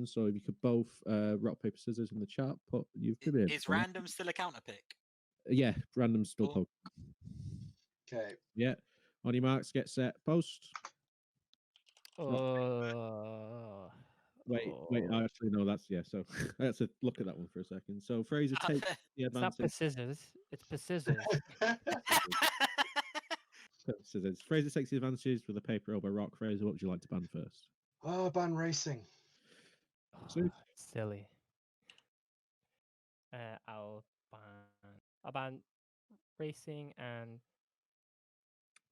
So if you could both rock paper scissors in the chat, you've been in. Is random still a counter pick? Yeah, random still Cool. poke. Okay. Yeah. On your marks, get set, post. Wait. Actually, no. That's So I have to look at that one for a second. So Fraser takes the It's not advantage. scissors. It's scissors. Scissors. Fraser takes the advantage with a paper over rock. Fraser, what would you like to ban first? Ban racing. Snooze? Silly. I'll ban racing and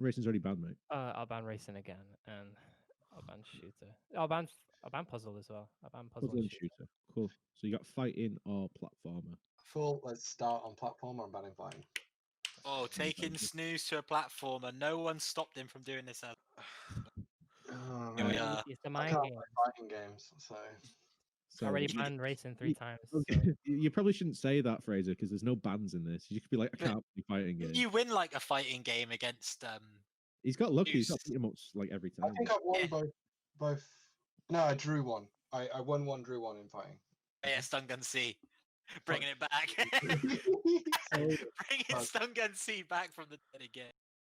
Racing's already banned, mate. I'll ban racing again, and I'll ban shooter. I'll ban puzzle as well. I'll ban puzzle and shooter. Cool. So you got fighting or platformer. Cool. Let's start on platformer and banning fighting. Oh, taking Snooze to a platformer. No one stopped him from doing this. Oh, Here we right. are. It's the I mind can't game. play fighting games, so. Already banned racing 3 times. You probably shouldn't say that, Fraser, because there's no bans in this. You could be like, I can't be fighting game. You win like a fighting game against. He's got lucky. He's got pretty much like every time. I think I won both. No, I drew one. I won one, drew one in fighting. Yeah, Stun Gun C. Bringing it back. Bringing Stun Gun C back from the dead again.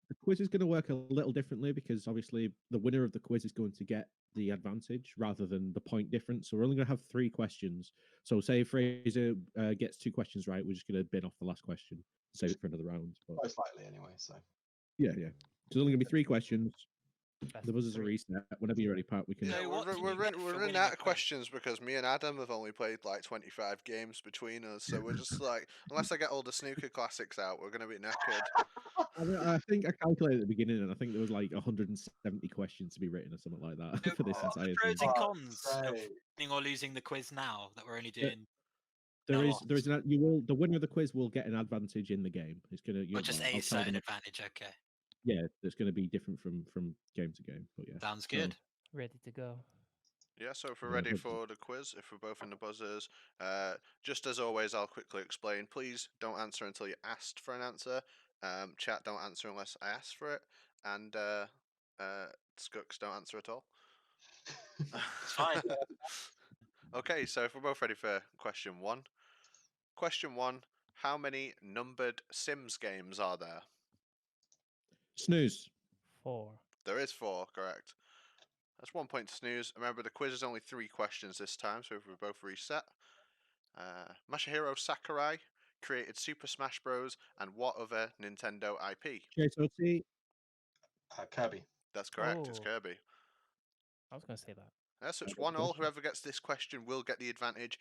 The quiz is going to work a little differently because obviously the winner of the quiz is going to get the advantage rather than the point difference. So we're only going to have 3 questions. So say Fraser gets 2 questions right, we're just going to bin off the last question, save it for another round. But... most likely, anyway. So yeah. So there's only going to be 3 questions. The buzzers are reset. Whenever you're ready, Pat, we can. Yeah, we're running out of questions because me and Adam have only played like 25 games between us. So we're just like, unless I get all the snooker classics out, we're going to be knackered. I think I calculated at the beginning, and I think there was like 170 questions to be written or something like that for this entire thing. Pros and cons of winning or losing the quiz now that we're only doing. There is the winner of the quiz will get an advantage in the game. It's gonna just a certain advantage. Okay. Yeah, that's going to be different from game to game. But yeah, sounds good. Ready to go. Yeah, so if we're ready for the quiz, if we're both in the buzzers, just as always, I'll quickly explain. Please don't answer until you're asked for an answer. Chat, don't answer unless I ask for it, and Skooks, don't answer at all. It's fine. Okay, so if we're both ready for question 1. Question 1: how many numbered Sims games are there? Snooze. 4. There is 4, correct. That's 1 point to Snooze. Remember, the quiz is only 3 questions this time, so if we're both reset. Masahiro Sakurai created Super Smash Bros. And what other Nintendo IP? Jaysotee. Kirby. That's correct, it's Kirby. I was going to say that. So it's 1-1. Whoever gets this question will get the advantage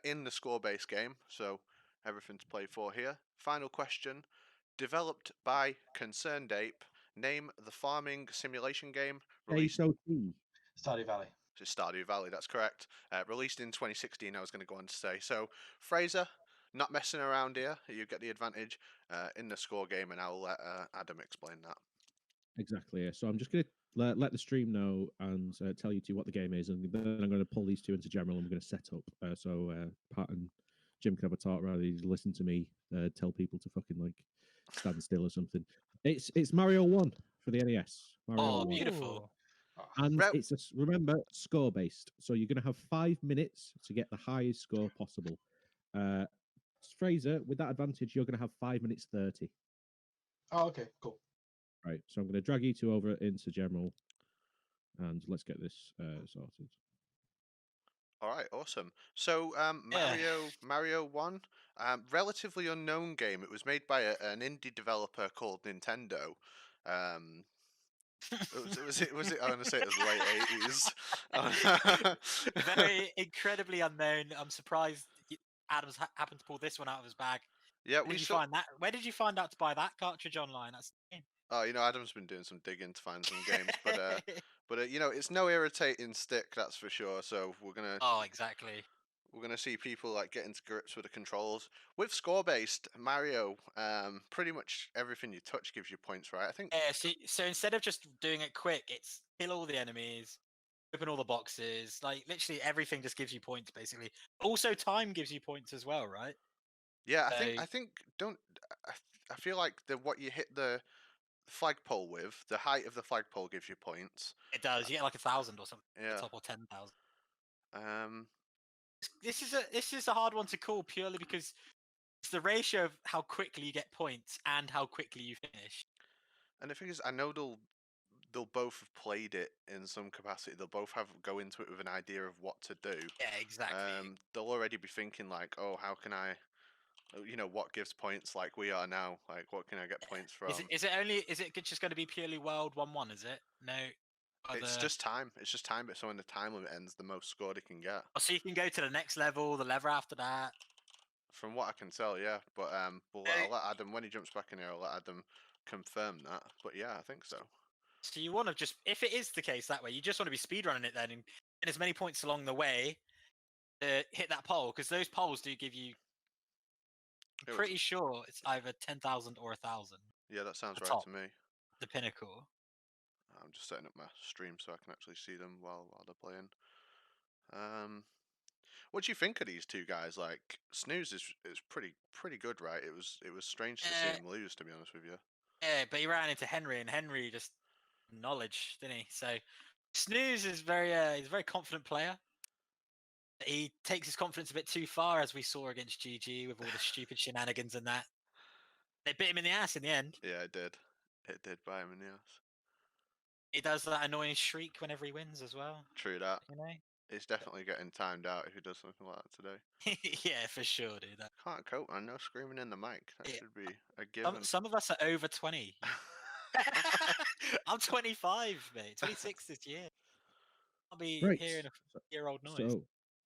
in the score-based game, so everything to play for here. Final question. Developed by Concerned Ape, name the farming simulation game released. Stardew Valley. It's Stardew Valley, that's correct. Released in 2016, I was going to go on to say. So, Fraser, not messing around here. You get the advantage in the score game, and I'll let Adam explain that. Exactly. Yeah. So I'm just going to let the stream know and tell you what the game is, and then I'm going to pull these 2 into general, and we're going to set up so Pat and Jim can have a talk rather than listen to me tell people to fucking like stand still or something. It's Mario 1 for the NES. Mario 1. Beautiful. And it's remember score based, so you're going to have 5 minutes to get the highest score possible. Fraser, with that advantage, you're going to have 5 minutes 30. Oh, okay, cool. Right, so I'm going to drag you 2 over into general, and let's get this sorted. All right, awesome. So Mario 1, relatively unknown game. It was made by an indie developer called Nintendo. Was it? I'm going to say it was the late 80s. Very incredibly unknown. I'm surprised Adams happened to pull this one out of his bag. Yeah, Where did you find that? Where did you find out to buy that cartridge online? That's oh, Adam's been doing some digging to find some games, but it's no irritating stick, that's for sure. So we're gonna. Oh, exactly. We're gonna see people like get into grips with the controls. With score-based Mario, pretty much everything you touch gives you points, right? I think. Yeah. So instead of just doing it quick, it's kill all the enemies, open all the boxes. Like literally everything just gives you points, basically. Also, time gives you points as well, right? Yeah, I think I feel like what you hit the flagpole with, the height of the flagpole gives you points. It does. You get like 1,000 or something. Yeah. Top or 10,000. This is a hard one to call purely because it's the ratio of how quickly you get points and how quickly you finish. And the thing is, I know they'll both have played it in some capacity. They'll both go into it with an idea of what to do. Yeah, exactly. They'll already be thinking like, oh, how can I, what gives points like we are now? Like, what can I get points from? Is it just going to be purely World 1-1? Is it? No. It's just time. It's just time. But so when the time limit ends, the most score they can get. Oh, so you can go to the next level, the level after that. From what I can tell, yeah. But I'll let Adam, when he jumps back in here, I'll let Adam confirm that. But yeah, I think so. So you want to just, if it is the case that way, you just want to be speedrunning it then, and as many points along the way to hit that pole, because those poles do give you. I'm pretty sure it's either 10,000 or 1,000. Yeah, that sounds right to me. The pinnacle. I'm just setting up my stream so I can actually see them while they're playing. What do you think of these two guys? Like, Snooze is pretty good, right? It was strange to see him lose, to be honest with you. Yeah, but he ran into Henry, and Henry just knowledge, didn't he? So Snooze is he's a very confident player. He takes his confidence a bit too far, as we saw against GG with all the stupid shenanigans and that. They bit him in the ass in the end. Yeah, it did. It did bite him in the ass. He does that annoying shriek whenever he wins as well. True that. You know? It's definitely getting timed out if he does something like that today. Yeah, for sure, dude. Can't cope, man. No screaming in the mic. That should be a given. Some of us are over 20. I'm 25, mate. 26 this year. I'll be hearing a year-old noise. So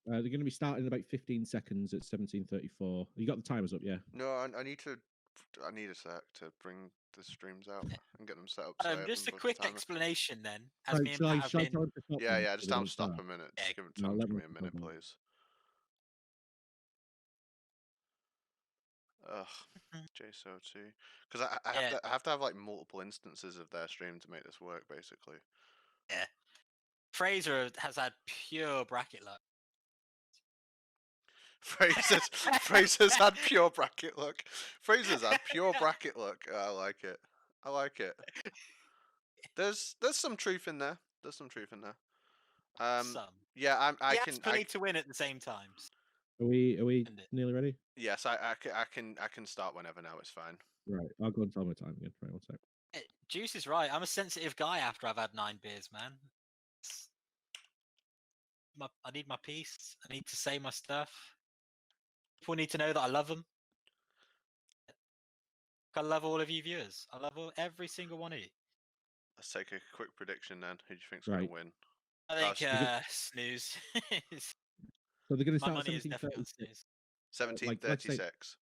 they're going to be starting in about 15 seconds at 17:34. You got the timers up, yeah? No, I need a sec to bring the streams out and get them set up. So just a quick explanation then. As me and Pat have been... Yeah, just tell them to stop a minute. Just give me a minute, please. Ugh, Jaysotee. Because I have to have like multiple instances of their stream to make this work, basically. Yeah. Fraser has had pure bracket luck. Fraser's had pure bracket luck. Fraser's had pure bracket luck. I like it. I like it. There's some truth in there. There's some truth in there. Some. Yeah, I can. You need to win at the same times. Are we nearly ready? Yes, I can start whenever now. It's fine. Right, I'll go and tell my time again. Right, 1 sec. Juice is right. I'm a sensitive guy after I've had 9 beers, man. I need my peace. I need to say my stuff. People need to know that I love them. I love all of you viewers. I love every single one of you. Let's take a quick prediction then. Who do you think's going to win? I think Snooze. So they're going to start at 17:36.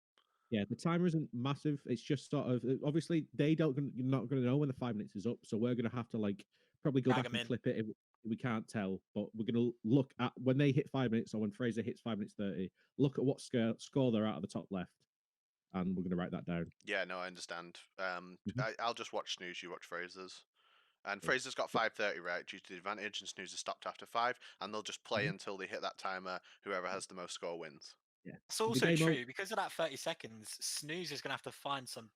Yeah, the timer isn't massive. It's just sort of obviously you're not going to know when the 5 minutes is up, so we're going to have to probably go back and clip it if we can't tell. But we're going to look at when they hit 5 minutes or when Fraser hits 5 minutes 30. Look at what score they're at the top left, and we're going to write that down. Yeah, no, I understand. I'll just watch Snooze. You watch Fraser's. And Fraser's got 5:30 right due to the advantage, and Snooze is stopped after 5, and they'll just play until they hit that timer. Whoever has the most score wins. Yeah, it's also true because of that 30 seconds. Snooze is going to have to find some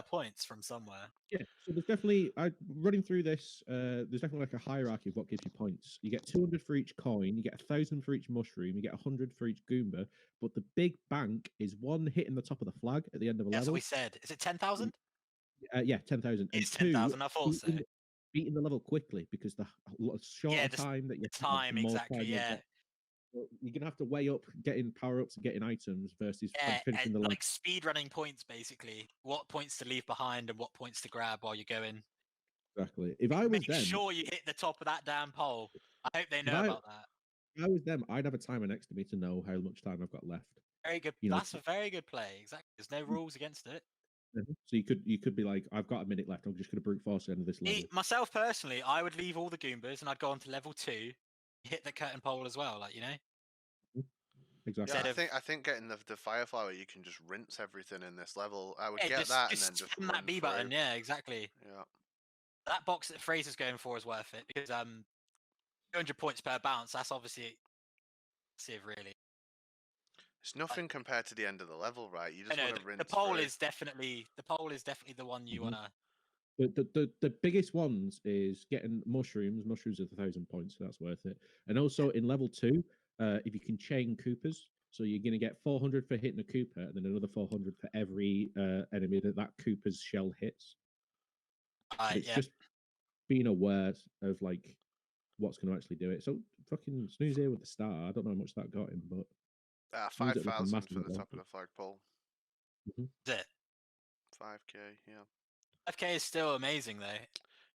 points from somewhere. Yeah, so there's definitely running through this. There's definitely like a hierarchy of what gives you points. You get 200 for each coin, you get 1,000 for each mushroom, you get 100 for each Goomba. But the big bank is one hitting the top of the flag at the end of a level. That's what we said. Is it 10,000? Yeah, 10,000. It's 10,000. I thought so. Beating the level quickly because the shorter time that you time exactly. Yeah. You're gonna have to weigh up getting power ups and getting items versus finishing the like speed running points, basically. What points to leave behind and what points to grab while you're going. Exactly. If I was them, make sure you hit the top of that damn pole. I hope they know about that. If I was them, I'd have a timer next to me to know how much time I've got left. Very good. That's a very good play. Exactly. There's no rules against it. So you could be like, I've got a minute left. I'm just going to brute force the end of this level. Myself personally, I would leave all the Goombas and I'd go on to level 2, hit the curtain pole as well. Exactly. Yeah, I think getting the Fireflower, you can just rinse everything in this level. I would get that and then just spam that B button. Yeah, exactly. Yeah. That box that Fraser's going for is worth it because 200 points per bounce. That's obviously really. It's nothing compared to the end of the level, right? You just want to rinse. The pole is definitely the one you wanna The biggest ones is getting mushrooms. Mushrooms are 1,000 points, so that's worth it. And also in level 2, if you can chain Coopers, so you're going to get 400 for hitting a Cooper, and then another 400 for every enemy that Cooper's shell hits. But it's just being aware of like what's going to actually do it. So fucking Snooze here with the star. I don't know how much that got him, but 5,000 for the top of the flagpole. Mhm. Is it? 5k, yeah. 5k is still amazing though.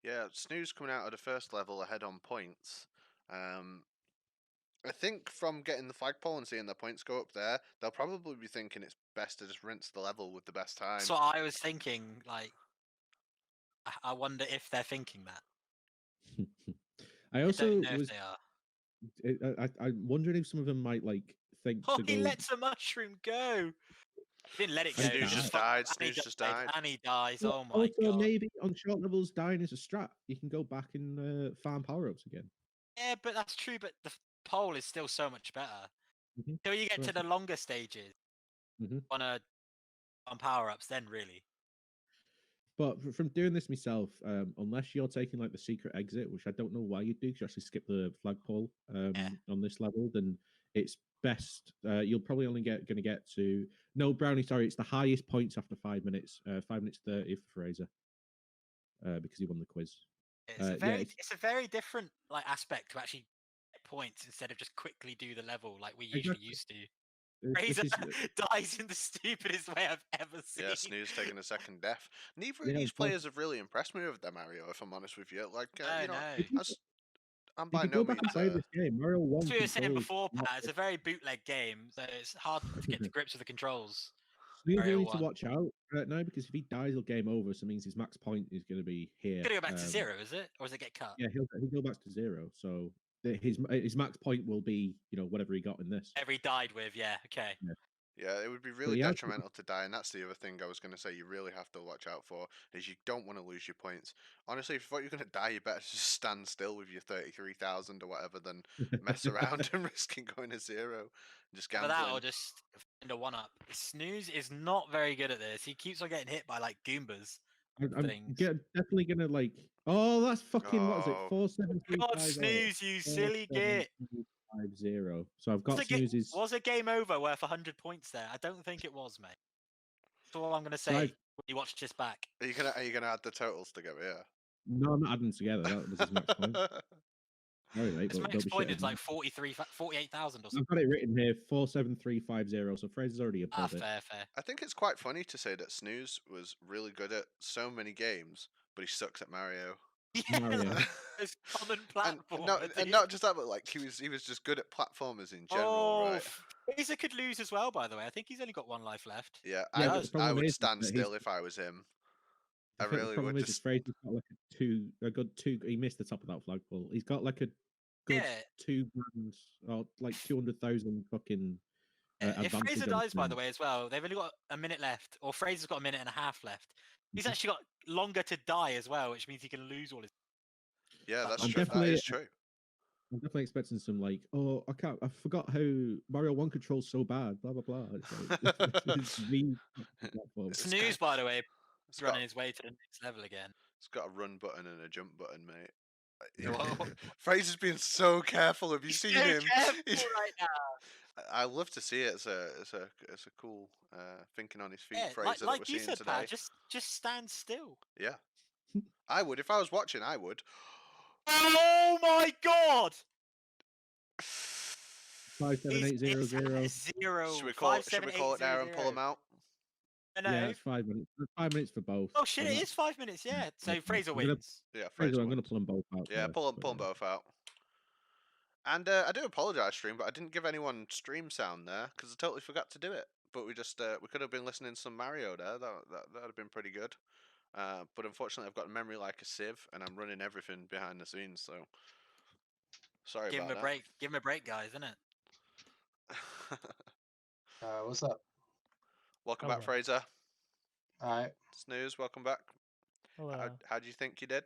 Yeah, Snooze coming out of the first level ahead on points. I think from getting the flagpole and seeing their points go up there, they'll probably be thinking it's best to just rinse the level with the best time. That's what I was thinking. Like, I wonder if they're thinking that. I I also don't know was. if they are. I'm wondering if some of them might like think Oh, to he go. lets a mushroom go. He didn't let it go. And he Snooze just died. died. and he Snooze just died. And he dies. Well, Oh my also, god. maybe on short levels, dying is a strat. You can go back and farm power ups again. Yeah, but that's true. But the pole is still so much better. Mhm. Till you get Well, to the longer stages Mhm. on power ups, then really. But from doing this myself, unless you're taking like the secret exit, which I don't know why you do, because you actually skip the flagpole on this level, then it's best. You'll probably only going to get to Brownie. Sorry, it's the highest points after 5 minutes. 5 minutes 30 for Fraser, because he won the quiz. It's a very different like aspect to actually get points instead of just quickly do the level like we usually used to. Fraser dies in the stupidest way I've ever seen. Yeah, Snooze taking a second death. Neither of Yeah, these of course. players have really impressed me with their Mario, if I'm honest with you. Like, No, you know, no. I'm If by you no go back and means. play this game, Mario 1 As we were saying controls before, not Pat, it's a very bootleg game, so it's hard to get to grips with the controls. Snooze Mario really need to 1. watch out now, because if he dies, he'll game over. So it means his max point is going to be here. Gonna go back to 0, is it, or does it get cut? Yeah, he'll go back to 0. So his max point will be whatever he got in this. Whatever he died with, yeah, okay. Yeah, it would be really he has- detrimental to die, and that's the other thing I was going to say you really have to watch out for, is you don't want to lose your points. Honestly, if you thought you're going to die, you better just stand still with your 33,000 or whatever than mess around and risking going to 0. Just Either gambling. that or just find a 1-up. Snooze is not very good at this. He keeps on getting hit by like Goombas. I'm things. definitely gonna like. Oh, that's fucking what is it? Oh. 47350. God, Snooze, you silly git. 47350. So I've got Was Snooze's. was a game over worth 100 points there? I don't think it was, mate. That's all I'm gonna say I've- when you watch this back. Are you gonna add the totals together? Yeah. No, I'm not adding together. That was his max point. Sorry, mate, His but max don't be point shitting is me. like 48,000 or I've something. got it written here, 47350. So Fraser's already above it. Fair. I think it's quite funny to say that Snooze was really good at so many games, but he sucks at Mario. Yeah, Mario. like, it's common platform. and not just that, but like he was just good at platformers in general, right? Fraser could lose as well, by the way. I think he's only got 1 life left. Yeah, Yeah, I but would, the problem I would is stand that still if I was him. I The really problem would is just. Fraser's got like a good 2. He missed the top of that flagpole. He's got like a good Yeah. 2 grand or like 200,000 fucking. If advantage Fraser on dies, by the Snooze. way, as well, they've only got a minute left, or Fraser's got a minute and a half left. He's Mhm. actually got longer to die as well, which means he can lose all his. Yeah, that's I'm true. That definitely- is true. I'm definitely expecting some like, oh, I forgot how Mario 1 controls so bad, blah blah blah. It's like, it's really platform. It's Snooze, by the way, It's is got, running his way to the next level again. it's got a run button and a jump button, mate. Whoa. Fraser's being so careful. Have you He's seen so him? careful He's- right now. I love to see it. It's a cool thinking on his feet Yeah, Fraser that like we're you seeing said, today. Pat, just stand still. Yeah, I would if I was watching. I would. Oh my god! 57800. 0. Should we call it there and pull them out? No. Yeah, it's 5 minutes. 5 minutes for both. Oh shit! I'm It not- is 5 minutes. Yeah. So Okay, Fraser I'm gonna- wins. Yeah, Fraser, Fraser I'm going to wins. pull them both out. Yeah, first, pull but, them both out. And I do apologise, stream, but I didn't give anyone stream sound there because I totally forgot to do it. But we just we could have been listening to some Mario there. That'd have been pretty good. But unfortunately, I've got a memory like a sieve, and I'm running everything behind the scenes. So sorry Give him about a break. Give him a break, guys, isn't it? that. What's up? Welcome Hello. back, Fraser. Alright. Snooze, welcome back. Hello. How do you think you did?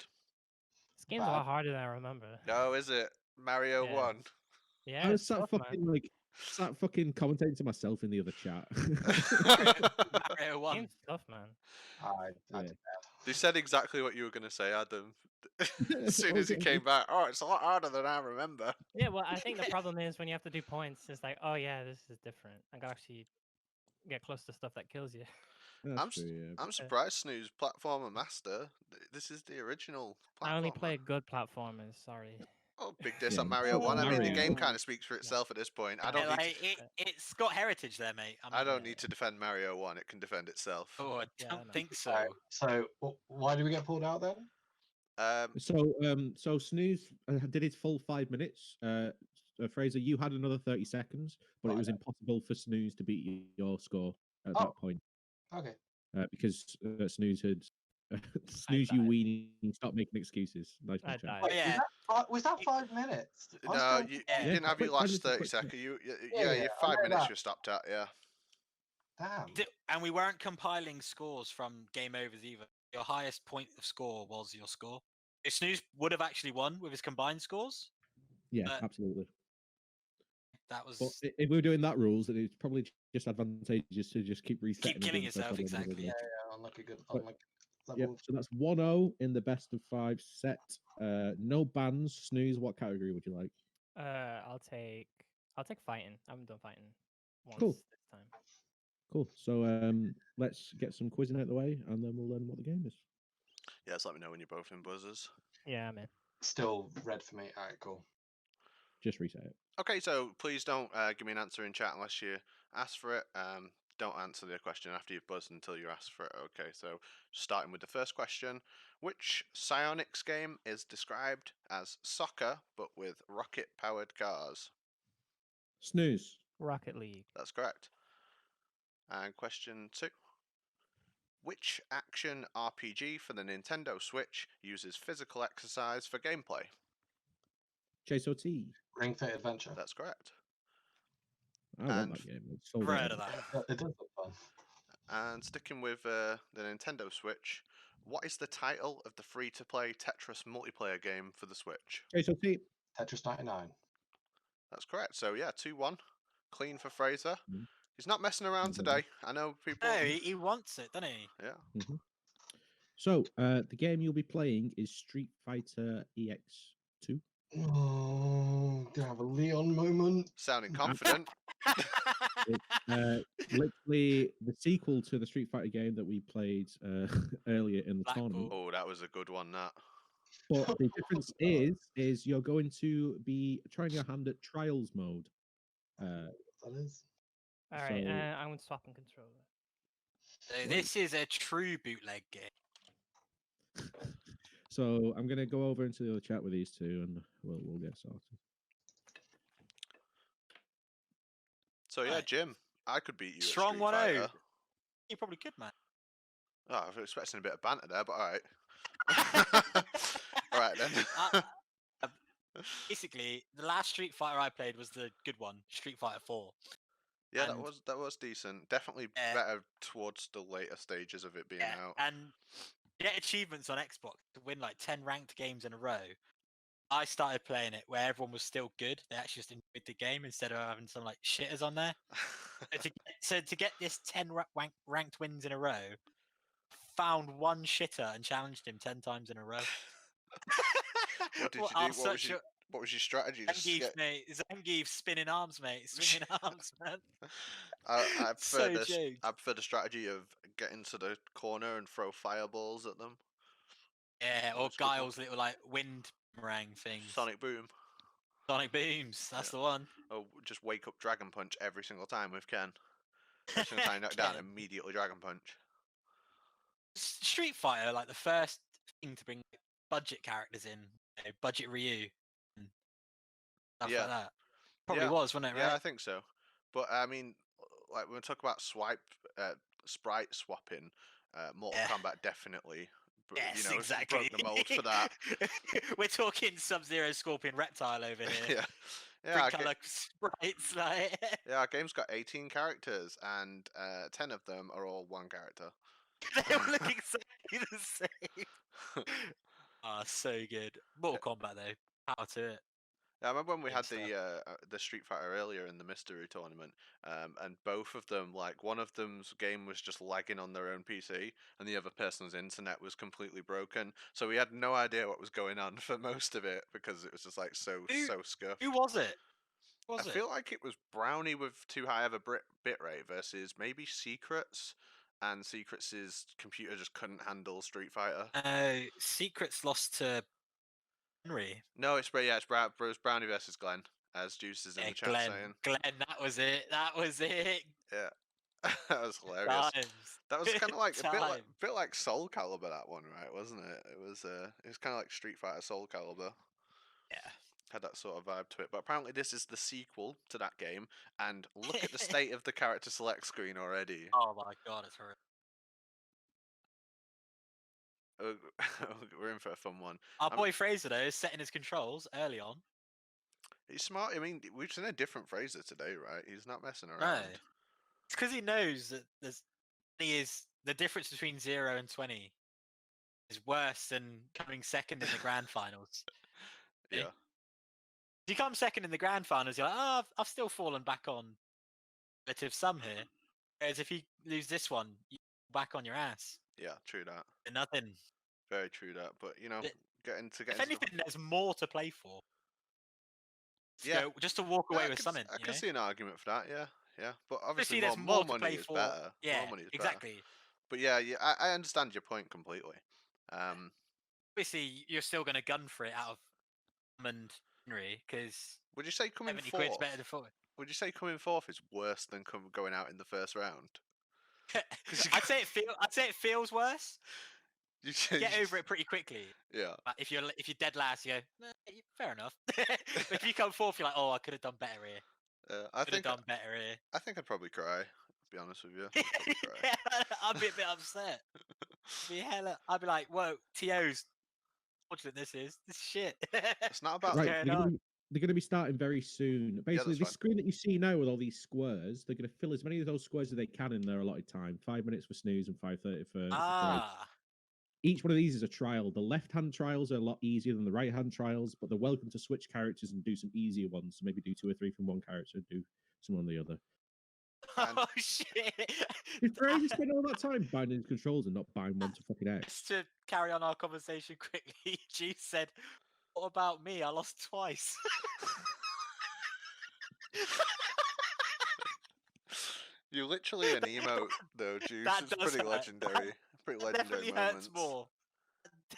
This game's a lot harder than I remember. No, is it Mario Yeah. 1? Yeah, I was it's sat tough, man. fucking commentating to myself in the other chat. Mario 1. Game's tough, man. I Yeah. did that. They said exactly what you were going to say, Adam. As soon as he Okay. came back, oh, it's a lot harder than I remember. Yeah, well, I think the problem is when you have to do points, it's like, oh yeah, this is different. I gotta actually get close to stuff that kills you. That's I'm true. Yeah. I'm surprised, Snooze, Platformer Master. This is the original platformer. I only play good platformers. Sorry. Oh, big diss Yeah, on Mario 1. I mean, the game Mario. kind of speaks for itself at this point. I Yeah, don't need like, it's got heritage there, mate. I don't yeah, need to defend Mario 1. It can defend itself. Oh, I Yeah, I don't know. think so. Alright, so why do we get pulled out then? So Snooze did his full 5 minutes. Fraser, you had another 30 seconds, but it Right. was impossible for Snooze to beat your score at Oh. that point Okay. because Snooze had Snooze, you died. weenie, stop making excuses. Nice I one, Chad. died. Oh, yeah. Was that 5 minutes? I was No, going- you Yeah. didn't have your quick 5 last minutes is 30 quick. seconds. Yeah, Your I 5 know minutes that. you stopped at, yeah. Damn. And we weren't compiling scores from game overs either. Your highest point of score was your score. If Snooze would have actually won with his combined scores, Yeah, But- absolutely. that was But if we were doing that rules, then it's probably just advantageous to just keep resetting. killing again, so yourself, probably exactly, wouldn't. Yeah, unlucky good. But- Unlucky Yep. levels. So that's 1-0 in the best of 5 set. No bans. Snooze. What category would you like? I'll take fighting. I haven't done fighting once Cool. this time. Cool. So let's get some quizzing out of the way, and then we'll learn what the game is. Yeah, just let me know when you're both in buzzers. Yeah, man. Still red for me. Alright, cool. Just reset it. Okay, so please don't give me an answer in chat unless you ask for it. Don't answer the question after you've buzzed until you ask for it. Okay, so starting with the first question. Which Psyonix game is described as soccer but with rocket-powered cars? Snooze. Rocket League. That's correct. And question 2. Which action RPG for the Nintendo Switch uses physical exercise for gameplay? Jaysotee. Ring Fit Adventure. That's correct. I want And- that game. It's so never good. heard of that. It does look fun. And sticking with the Nintendo Switch, what is the title of the free-to-play Tetris multiplayer game for the Switch? Jaysotee. Tetris 99. That's correct. So yeah, 2-1. Clean for Fraser. Mhm. He's not messing around Mhm. today. I know people. No, he wants it, doesn't he? Yeah. So the game you'll be playing is Street Fighter EX2. Oh, gonna have a Leon moment. Sounding confident. Literally the sequel to the Street Fighter game that we played earlier in the Blackpool. tournament. Oh, that was a good one. That. But the difference is you're going to be trying your hand at trials mode. That is. All right, So- I'm gonna swap in controller. So this is a true bootleg game. So I'm gonna go over into the chat with these two, and we'll get started. So yeah, Right. Jim, I could beat you. Strong at Street 1-0. Fighter. You probably could, man. Oh, I was expecting a bit of banter there, but all right. All right then. Uh, Basically, the last Street Fighter I played was the good one, Street Fighter 4. Yeah, and- that was decent. Definitely Yeah. better towards the later stages of it being Yeah, out. and you get achievements on Xbox to win like 10 ranked games in a row. I started playing it where everyone was still good. They actually just enjoyed the game instead of having some like shitters on there. So to get this 10 ranked wins in a row, found one shitter and challenged him 10 times in a row. What did Well, you do? I'm What was such your, a- what was your strategy? Just Zangief, get, mate. Zangief spinning arms, mate. Swinging arms, man. I So prefer joked. I prefer the strategy of getting to the corner and throw fireballs at them. Yeah, Oh, or it's a good one. Guile's little like wind boomerang things. Sonic Boom. Sonic booms. That's Yeah. the one. Oh, just wake up Dragon Punch every single time with Ken. Every single time you knock down, Ken. immediately Dragon Punch. Street Fighter, like the first thing to bring budget characters in, budget Ryu, and stuff Yeah. like that. Probably Yeah. was, wasn't it? Yeah, I Right? think so. But I mean, like when we talk about sprite swapping, Mortal Yeah. Kombat definitely. Yes, you know, exactly. broke the mold for that. We're talking Sub-Zero, Scorpion, Reptile over here. yeah. Yeah, Bring our ga- colour sprites, like. yeah, our game's got 18 characters, and 10 of them are all one character. They all look exactly the same. Ah, so good. Mortal Kombat though, power to it. I remember when we Big had stuff. the Street Fighter earlier in the mystery tournament, and both of them, like one of them's game was just lagging on their own PC, and the other person's internet was completely broken. So we had no idea what was going on for most of it because it was just like so scuffed. Who was it? Who I was it? feel like it was Brownie with too high of a bit rate versus maybe Secrets, and Secrets' computer just couldn't handle Street Fighter. Secrets lost to Henry. No, it's Brownie versus Glenn, as Juice is in the chat Glenn. saying. Glenn, that was it. That was it. Yeah, that was hilarious. Times. That was kind of like a Time. bit like Soul Calibur, that one, right? Wasn't it? It was kind of like Street Fighter Soul Calibur. Yeah. Had that sort of vibe to it. But apparently this is the sequel to that game, and look at the state of the character select screen already. Oh my god, it's horrible. We're in for a fun one. Our boy Fraser though is setting his controls early on. He's smart. I mean, we've seen a different Fraser today, right? He's not messing around. No. It's because he knows that the difference between 0 and 20 is worse than coming second in the grand finals. Yeah. If you come second in the grand finals, you're like, oh, I've still fallen back on relative sum here. Whereas if you lose this one, you're back on your ass. Yeah, true that. And nothing. Very true that. But you know, If anything, there's more to play for. Yeah. Just to walk away with something. I can see an argument for that. Yeah, yeah. But obviously, there's more to money play is for. better. Yeah, more money is exactly. better. But yeah, I understand your point completely. Obviously, you're still going to gun for it out of and Henry because would you say coming 70 fourth? quid's better than 40. Would you say coming fourth is worse than going out in the first round? I'd say it feels worse. You get over it pretty quickly. Yeah. But if you're dead last, you go, fair enough. But if you come fourth, you're like, oh, I could have done better here. I think done better here. I think I'd probably cry. To be honest with you, I'd probably cry. I'd be a bit upset. I'd be like, whoa, TO's. Fortunate this is shit. It's not about right. They're going to be starting very soon. Basically, this screen that you see now with all these squares, they're going to fill as many of those squares as they can in their allotted time. 5 minutes for Snooze and 5:30 for. Each one of these is a trial. The left-hand trials are a lot easier than the right-hand trials, but they're welcome to switch characters and do some easier ones. So maybe do 2 or 3 from one character and do some on the other. Oh shit! Did Fraser spend all that time binding his controls and not buying one to fucking X? Just to carry on our conversation quickly, G said, "What about me? I lost twice." You're literally an emote, though, Juice. It's pretty legendary. Pretty legendary definitely hurts more.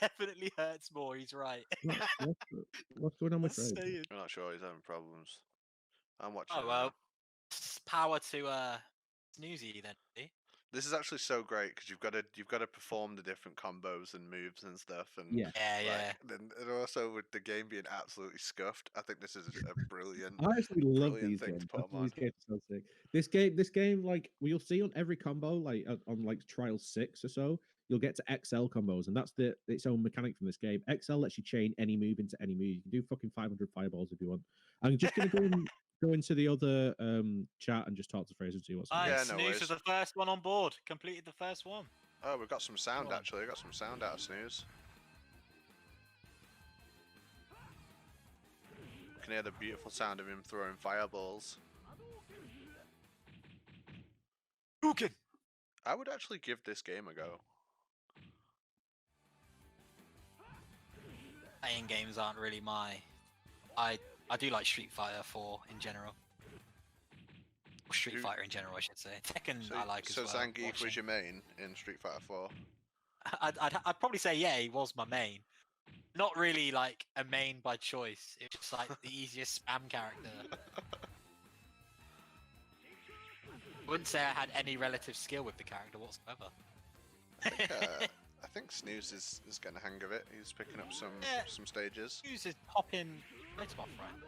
Definitely hurts more. He's right. What's going on with Fraser? I'm not sure. He's having problems. I'm watching. Oh well, power to Snoozy then. See? This is actually so great because you've got to perform the different combos and moves and stuff, and yeah. And also with the game being absolutely scuffed, I think this is a brilliant. I actually love these games. This game, like you'll see on every combo, like on like trial 6 or so, you'll get to XL combos, and that's its own mechanic from this game. XL lets you chain any move into any move. You can do fucking 500 fireballs if you want. I'm just gonna go into the other chat and just talk to Fraser and see what's going on. Snooze was the first one on board. Completed the first one. Oh, we've got some sound actually. We got some sound out of Snooze. You can hear the beautiful sound of him throwing fireballs. Ookin. I would actually give this game a go. Playing games aren't really my. I do like Street Fighter 4 in general. Or Street Fighter in general, I should say. Tekken I like as well. So Zangief was your main in Street Fighter 4? I'd probably say yeah, he was my main. Not really like a main by choice. It's just like the easiest spam character. I wouldn't say I had any relative skill with the character whatsoever. I think Snooze is getting the hang of it. He's picking up some stages. Snooze is popping right off right.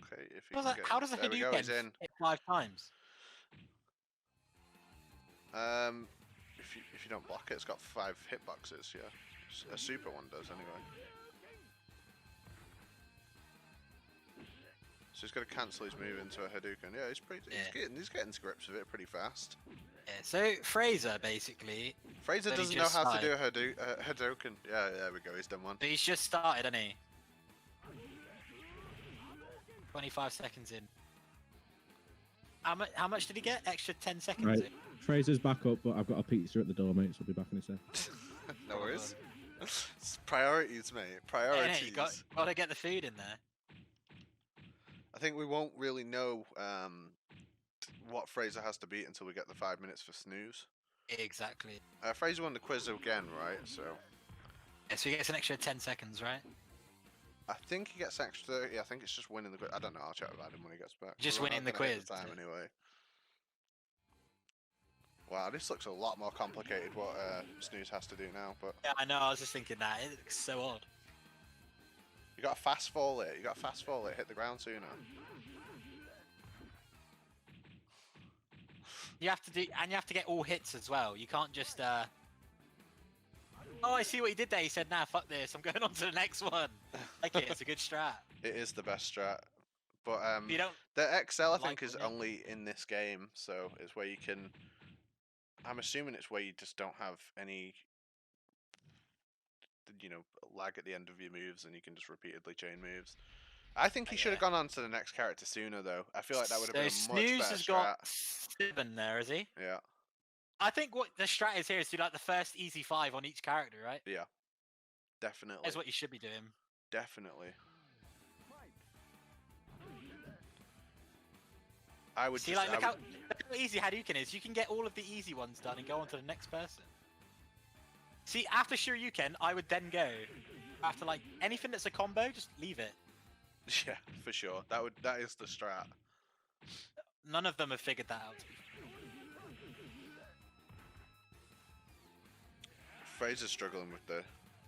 Okay, if you how does a Hadouken hit 5 times? If you don't block it, it's got 5 hitboxes. Yeah, a super one does anyway. So he's got to cancel his move into a Hadouken. Yeah, he's getting to grips with it pretty fast. Yeah, so Fraser basically, Fraser So he doesn't know just how to do a started. Hadoken. Yeah, there we go. He's done one. but he's just started, hasn't he? 25 seconds in. How much did he get? Extra 10 seconds Right. in. Fraser's back up, but I've got a pizza at the door, mate, so I'll be back in a sec. No worries. It's priorities, mate. Hey, Priorities. you gotta get the food in there. I think we won't really know what Fraser has to beat until we get the 5 minutes for Snooze. Exactly. Fraser won the quiz again, right? So Yeah, so he gets an extra 10 seconds, right? I think he gets extra. Yeah, I think it's just winning the quiz. I don't know. I'll chat about him when he gets back. Just We're not winning the gonna hit quiz, time yeah. anyway. Wow, this looks a lot more complicated. What Snooze has to do now, but Yeah, I know. I was just thinking that. It looks so odd. you got to fast fall it. You got to fast fall it. Hit the ground sooner. You have to do, and you have to get all hits as well. You can't just. Oh, I see what he did there. He said, "Nah, fuck this. I'm going on to the next one." Like it. It's a good strat. It is the best strat. But You don't. the XL I think like is winning. only in this game, so it's where you can. I'm assuming it's where you just don't have any, lag at the end of your moves, and you can just repeatedly chain moves. I think he should have Yeah. gone on to the next character sooner, though. I feel like that would have been a So much Snooze better has strat. got 7 there, has he? Yeah, I think what the strat is here is do like the first easy 5 on each character, right? yeah, definitely, That's what you should be doing. definitely. I would See, just. like, look how easy Hadouken is. You can get all of the easy ones done and go on to the next person. See, after Shoryuken, I would then go. After, like, anything that's a combo, just leave it. Yeah, for sure. That is the strat. None of them have figured that out. Fraser's struggling with the.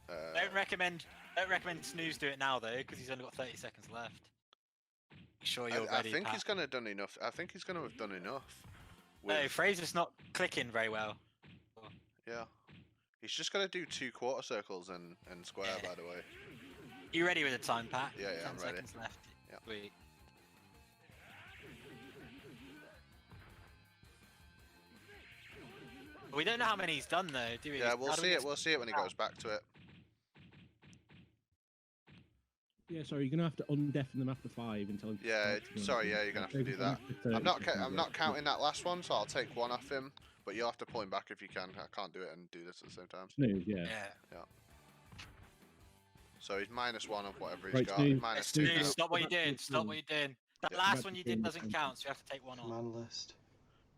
Don't recommend Snooze do it now, though, because he's only got 30 seconds left. Make sure you're I ready, think Pat. he's gonna have done enough. I think he's gonna have done enough. No, with- Fraser's not clicking very well. Yeah. He's just got to do 2 quarter circles and square, Yeah. by the way. You ready with the time, Pat? Yeah, 10 I'm ready. seconds left. Yeah. Sweet. We don't know how many he's done though, do we? Yeah, we'll How do we see it. get- We'll see it when he goes back to it. Yeah, sorry, you're gonna have to undeafen them after 5 until. Yeah, sorry, yeah, you're gonna have to do that. I'm not counting that last one, so I'll take 1 off him. But you'll have to pull him back if you can. I can't do it and do this at the same time. Snooze, yeah. Yeah. So he's -1 of whatever he's Right, got. Snooze, -2 Snooze, now. stop what you're doing. Stop what you're doing. That Yeah. last one you did doesn't count, so you have to take 1 off. Man list.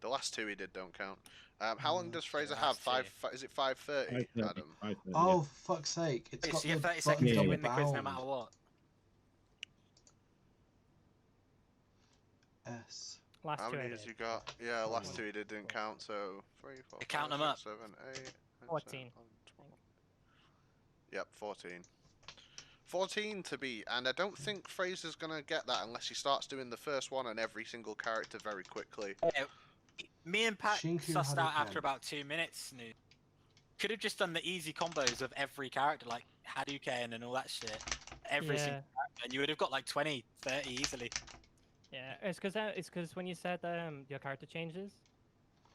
The last 2 he did don't count. How long does Fraser The have? last 5? Is it 5:30, Adam? Oh, fuck's sake. It's Wait, got so you have the 30 seconds buttons to on win the quiz no bound. matter what. S. Last How 2 I many has did. you got? Yeah, last 2 he didn't count, so 3, 4, You count 5, them 6, up. 7, 8, 9, 14. 10, 11, 12. Yep, 14. 14 to beat, and I don't think Fraser's gonna get that unless he starts doing the first one on every single character very quickly. Yeah, me and Pat Shinku sussed out after Hadouken. about 2 minutes. Snooze. Could have just done the easy combos of every character, like Hadouken and all that shit. Every Yeah. single character, and you would have got like 20, 30 easily. Yeah, it's because when you said your character changes,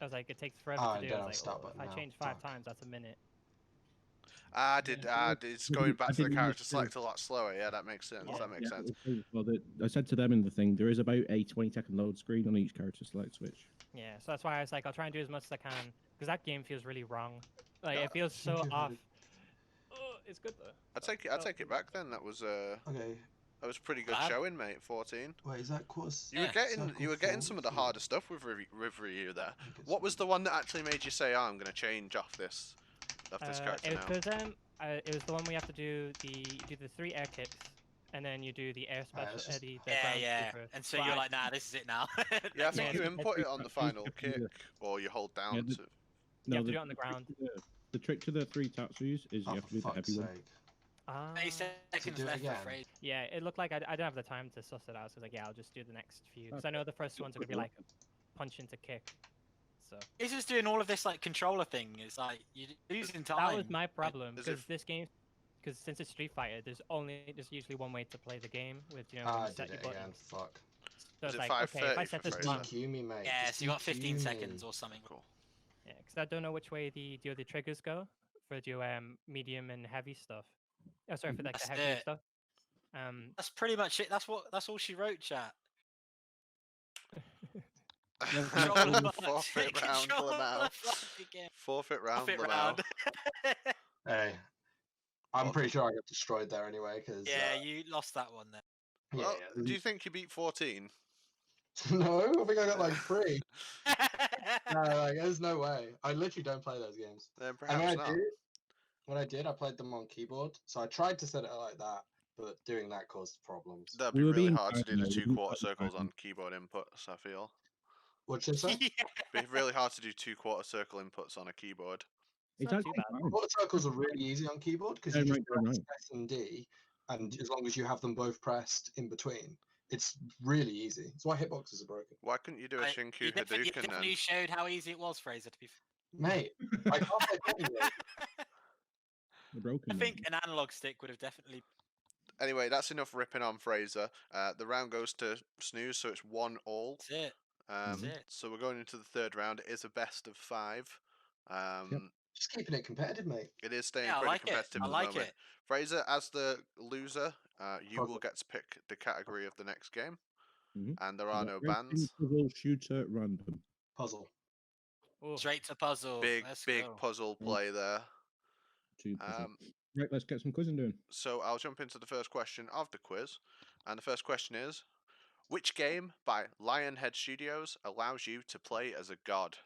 I was like, it takes forever Oh, to and do. don't I have was start like, if button I now. change 5 Fuck. times, that's a minute. It's going back to the didn't character understand. select a lot slower. Yeah, that makes sense. Yeah. That makes sense. Well, I said to them in the thing, there is about a 20-second load screen on each character select switch. Yeah, so that's why I was like, I'll try and do as much as I can because that game feels really wrong. Like Yeah. it feels so Shinku off. Hadouken. Oh, it's good though. I take it back then. That was a Okay, pretty good Bad. showing, mate. 14. wait, is that quarters? You were Yeah. getting Circle some of the forward? harder stuff with review there. I think it's- What was the one that actually made you say, "Oh, I'm gonna change off this character It now"? was it was the one we have to do the 3 air kicks, and then you do the air special. it's just- the Yeah, ground yeah. super. And so But you're I- like, nah, this is it now. Yeah, I Yeah, think you it's- input it on the it's- final it's- kick, or you hold down Yeah, to. you have to do it on the ground. The trick to the 3 tatsus is Oh, you have to for do the fuck's heavy one. sake. 30 seconds do it left for again? Fraser. Yeah, it looked like I didn't have the time to suss it out, so I was like, yeah, I'll just do the next few. Because I know the first ones are gonna be like punch into kick. So He's just doing all of this like controller thing. It's like you're losing time. that was my problem is it because this game, because since it's Street Fighter, there's usually one way to play the game with when Ah, I you set did your it again. buttons. Fuck. So Is it's it like, okay, if I 5:30 set for this Fraser? one, DQ me, mate. Yeah, Just so you got DQ 15 me. seconds or something. Cool. Yeah, because I don't know which way the other triggers go for the medium and heavy stuff. Oh, sorry, for like That's the heavy it. stuff. That's pretty much it. That's all she wrote, chat. Control the button. Forfeit round, Control the Lamau. fucking game. Forfeit round, Forfeit Lamau. round. Hey, I'm Welcome. pretty sure I got destroyed there anyway. Because Yeah, you lost that one then. Well, yeah. do you think you beat 14? No, I think I got like 3. No, like, there's no way. I literally don't play those games. Then And perhaps not. when I did, I played them on keyboard. So I tried to set it like that, but doing that caused problems. That'd We be were really being hard to do kind, the though, we 2 didn't quarter have the circles time. on keyboard inputs, I feel. What'd you say? Yeah. Be really hard to do 2 quarter circle inputs on a keyboard. It's It's not too actually bad. fine. Quarter circles are really easy on keyboard because you Turn just right, turn press right. S and D, and as long as you have them both pressed in between, it's really easy. That's why hitboxes are broken. Why couldn't you do a Shinku You Hadouken definitely then? showed how easy it was, Fraser, to be Mate, I can't play fighting games. They're broken. I mate. think an analog stick would have definitely. Anyway, that's enough ripping on Fraser. The round goes to Snooze, so it's 1-1. That's it. That's it. So we're going into the third round. It is a best of 5. Just keeping it competitive, mate. It is staying Yeah, I pretty like it. competitive I at the like moment. it. Fraser, as the loser, you will Perfect. get to pick the category of the next game, Mhm. and there We are got no racing, bans. puzzle, shooter, random. Puzzle. Ooh. Straight to puzzle. Big Let's big go. puzzle play there. 2 puzzle. Um, Right, let's get some quizzing doing. So I'll jump into the first question of the quiz, and the first question is: which game by Lionhead Studios allows you to play as a god?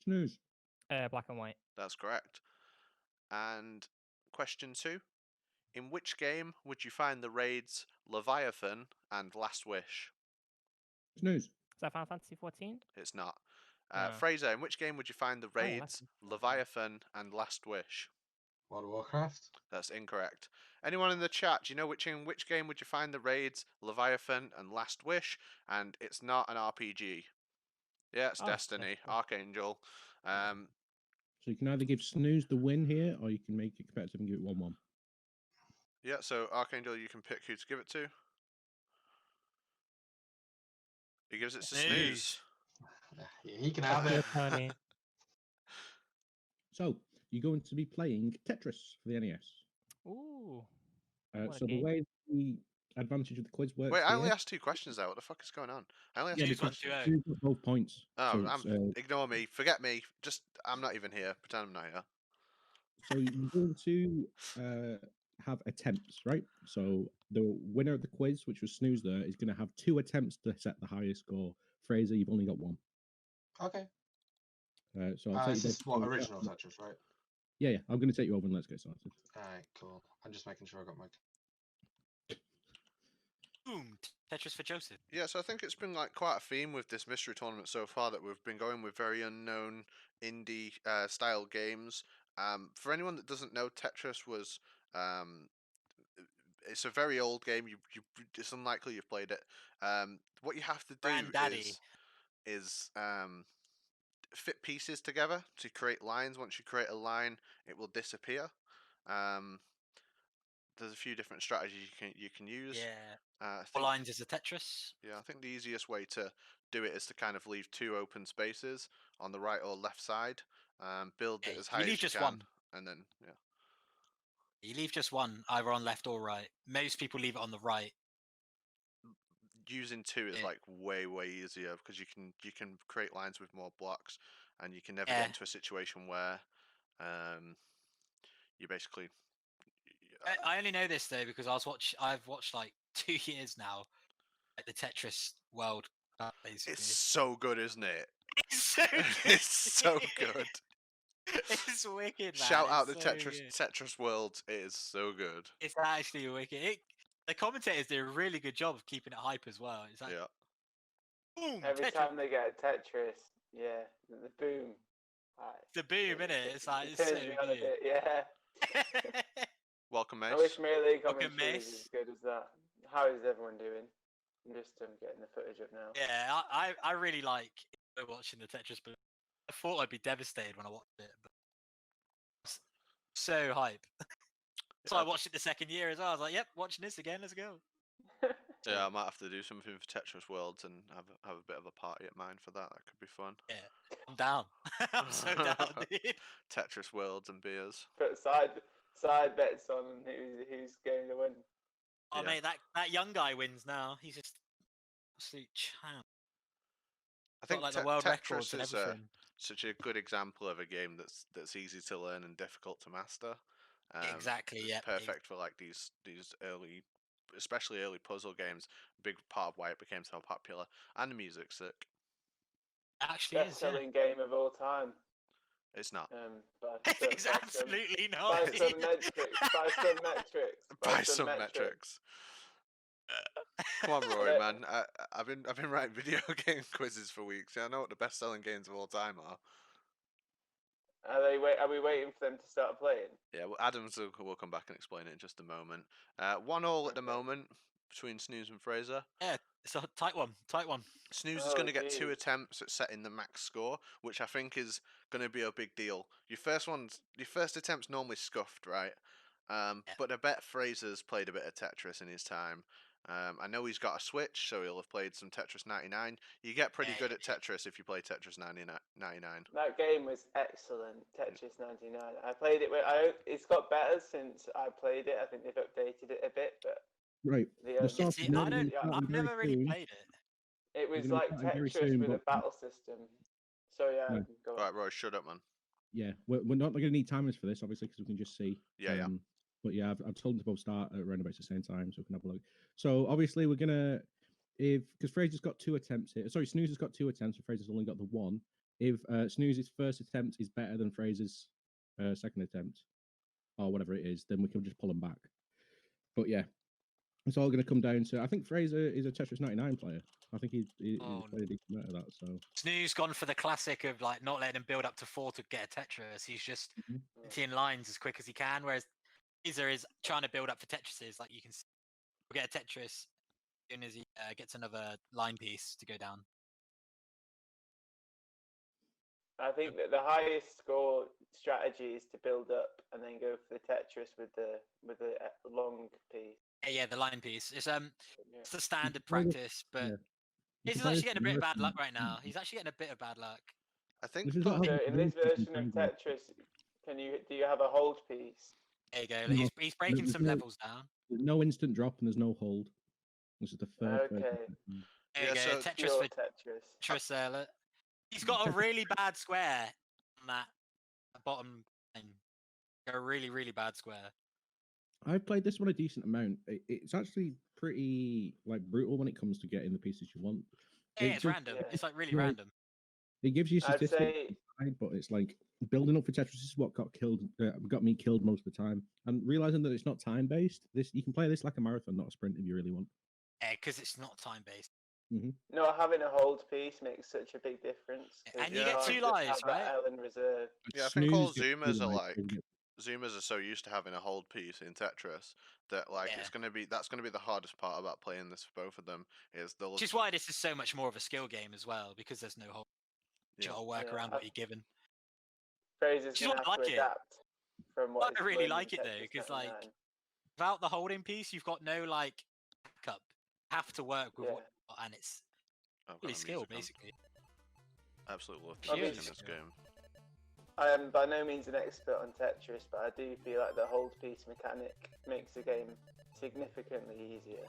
Snooze. Black and white. That's correct. And question 2: in which game would you find the raids Leviathan and Last Wish? Snooze. Is that Final Fantasy 14? It's not. No. Fraser, in which game would you find the Oh, raids Last Wish. Leviathan and Last Wish? World of Warcraft. That's incorrect. Anyone in the chat, do you know in which game would you find the raids Leviathan and Last Wish? And it's not an RPG. Yeah, it's Oh, it's Destiny, Destiny. Archangel. So you can either give Snooze the win here, or you can make it competitive and give it 1-1. Yeah, so Archangel, you can pick who to give it to. He gives it to Snooze. Yeah, he can have Your it. Tony. So you're going to be playing Tetris for the NES. Ooh. What a So the game. way the advantage of the quiz works Wait, I here, only asked 2 questions there. What the fuck is going on? I only asked yeah, 2 Snooze won questions. 2-0. Snooze got both points. Oh, so it's, ignore me. Forget me. Just, I'm not even here. Pretend I'm not here. so you're going to have attempts, right? So the winner of the quiz, which was Snooze there, is going to have 2 attempts to set the highest score. Fraser, you've only got 1. Okay. So I'll take This you is both what to- original Tetris, right? Yeah, I'm going to take you over and let's get started. Alright, cool. I'm just making sure I got my. Boom. Tetris for Joseph. Yeah, so I think it's been like quite a theme with this mystery tournament so far that we've been going with very unknown indie style games. For anyone that doesn't know, Tetris was it's a very old game. It's unlikely you've played it. What you have to do Granddaddy. is fit pieces together to create lines. Once you create a line, it will disappear. There's a few different strategies you can use. Yeah. I 4 think, lines is a Tetris. yeah, I think the easiest way to do it is to kind of leave 2 open spaces on the right or left side. Build Yeah, it as you high leave as you just can, one. and then yeah. You leave just one, either on left or right. Most people leave it on the right. Using 2 is Yeah. like way easier because you can create lines with more blocks, and you can never Yeah. get into a situation where you basically. I only know this though because I've watched like 2 years now, like the Tetris World Cup, basically. It's so good, isn't it? It's so good. It's so good. It's wicked, man. Shout out the It's so Tetris good. Tetris World. It is so good. It's actually wicked. The commentators do a really good job of keeping it hype as well. It's like, Yeah. boom, Every Tetris. time they get a Tetris, yeah, the boom. The boom, innit? It's like, it's turns so me on a good. bit, yeah. Welcome, I Mace. wish Melee Welcome, commentary was Mace. as good as that. How is everyone doing? I'm just getting the footage up now. Yeah, I really like watching the Tetris, but I thought I'd be devastated when I watched it. But it's so hype. So I watched it the second year as well. I was like, yep, watching this again. Let's go. Yeah, I might have to do something for Tetris Worlds and have a bit of a party at mine for that. That could be fun. Yeah, I'm down. I'm so down, dude. Tetris Worlds and beers. Put side bets on who's going to win. Oh, Yeah. mate, that young guy wins now. He's just absolute champ. I think Got like the world records Tetris and is everything. such a good example of a game that's easy to learn and difficult to master. Exactly. It's Yeah. perfect for like these early, especially early puzzle games. Big part of why it became so popular, and the music's sick. Actually, is. Yeah. Best-selling game of all time. It's not. It's absolutely not. By some metrics. By some metrics. Come on, Rory, man. I've been writing video game quizzes for weeks. Yeah, I know what the best-selling games of all time are. Are we waiting for them to start playing? Yeah, well, Adams will come back and explain it in just a moment. 1-1 at the Okay. moment between Snooze and Fraser. Yeah, it's a tight one. Tight one. Snooze is Oh, going to get 2 geez. attempts at setting the max score, which I think is going to be a big deal. Your first attempt's normally scuffed, right? But I bet Fraser's played a bit of Tetris in his time. I know he's got a Switch, so he'll have played some Tetris 99. You get pretty good at Tetris if you play Tetris 99. That game was excellent, Tetris 99. I played it. It's got better since I played it. I think they've updated it a bit, but Right. the, source See, is I gonna be don't. starting I've very never really soon. played it. it was gonna be like starting very Tetris soon, with a but- battle system. So yeah, Right. go on. Right, Roy, shut up, man. Yeah, we're not going to need timers for this, obviously, because we can just see. Yeah. But yeah, I've told them to both start at around about the same time, so we can have a look. So obviously, we're gonna because Fraser's got 2 attempts here. Sorry, Snooze has got 2 attempts, and Fraser's only got the 1. If Snooze's first attempt is better than Fraser's second attempt, or whatever it is, then we can just pull them back. But yeah, it's all going to come down to. I think Fraser is a Tetris 99 player. I think he's played a decent amount of that. So Snooze gone for the classic of like not letting him build up to 4 to get a Tetris. He's just Mhm. hitting lines as quick as he can, whereas Fraser is trying to build up for Tetrises. Like you can see, he'll get a Tetris as soon as he gets another line piece to go down. I think that the highest score strategy is to build up and then go for the Tetris with the long piece. Yeah, the line piece. It's Yeah. it's the standard play this- practice, but yeah. You he's can play actually this getting a bit of bad version- luck right now. He's actually getting a bit of bad luck. I think This is what So happens in when this you version of play Tetris, do you have a hold piece? There you go. No, He's breaking there's some no- levels down. There's no instant drop and there's no hold. This is the first. version. Okay. There you Yeah, go. so- Tetris Pure for Tetris. Tetris there. He's got a really bad square on that bottom line. A really, really bad square. I've played this one a decent amount. It's actually pretty like brutal when it comes to getting the pieces you want. Yeah, It it's just- random. yeah. It's like really Right. random. It gives you I'd statistics, say but it's like building up for Tetris is what got me killed most of the time. And realizing that it's not time based, you can play this like a marathon, not a sprint, if you really want. Yeah, because it's not time based. not having a hold piece makes such a big difference. 'cause And you you get can't 2 just lives, have that right? L in reserve. Yeah, I think all Snooze gets Zoomers two are lives, like Zoomers are so used to having a hold piece in Tetris that like Yeah. that's gonna be the hardest part about playing this for both of them is they'll Which is why this is so much more of a skill game as well, because there's no whole Yeah. to work Yeah, around what you're given. Fraser's Which is gonna why I have to like it. adapt from what I he's really learned like in it though, Tetris because like 99. without the holding piece, you've got no like backup. You have to work with what Yeah. you've got, and it's I've got really the skill music on. basically. Absolutely love the Cheers. music in this Yeah. game. I am by no means an expert on Tetris, but I do feel like the hold piece mechanic makes the game significantly easier.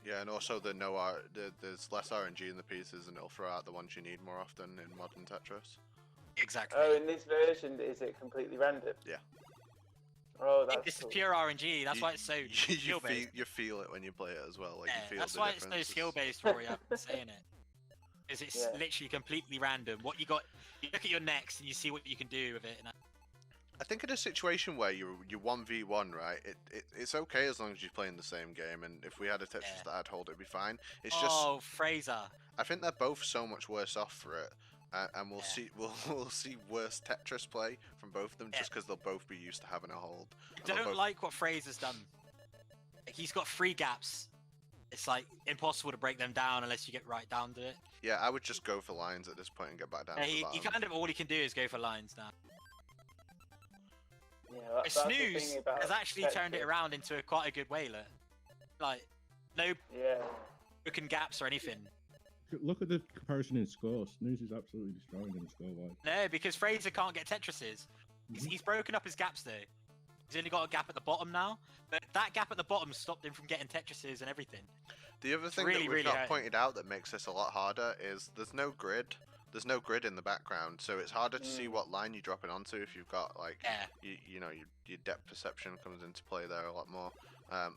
Yeah, and also there's less RNG in the pieces, and it'll throw out the ones you need more often in modern Tetris. Exactly. Oh, in this version, is it completely random? Yeah. Oh, I think that's this cool. is pure RNG. That's why it's so you skill feel, based. you feel it when you play it as well. Like Yeah, you feel that's the why it's so difference. skill based, Rory. I've been saying it. Because it's Yeah. literally completely random. What you got, you look at your next and you see what you can do with it. And I think in a situation where you're 1v1, right? It's okay as long as you're playing the same game. And if we had a Tetris Yeah. that I'd hold, it'd be fine. It's just oh, Fraser. I think they're both so much worse off for it. And we'll Yeah. see we'll see worse Tetris play from both of them just because they'll both be used to having a hold. I And they'll don't both- like what Fraser's done. Like, he's got 3 gaps. It's like impossible to break them down unless you get right down to it. Yeah, I would just go for lines at this point and get back down Yeah, to the he bottom. kind of all he can do is go for lines now. Yeah, that's the Snooze thing about has actually turned it Tetris. around into quite a good way. Like No Yeah. broken gaps or anything. Look at the comparison in score. Snooze is absolutely destroying in score-wise. No, because Fraser can't get Tetrises. He's broken up his gaps though. He's only got a gap at the bottom now, but that gap at the bottom stopped him from getting Tetrises and everything. The other thing really, that we've really not hard. pointed out that makes this a lot harder is there's no grid. There's no grid in the background, so it's harder to see what line you're dropping onto if you've got like Yeah. you know your depth perception comes into play there a lot more.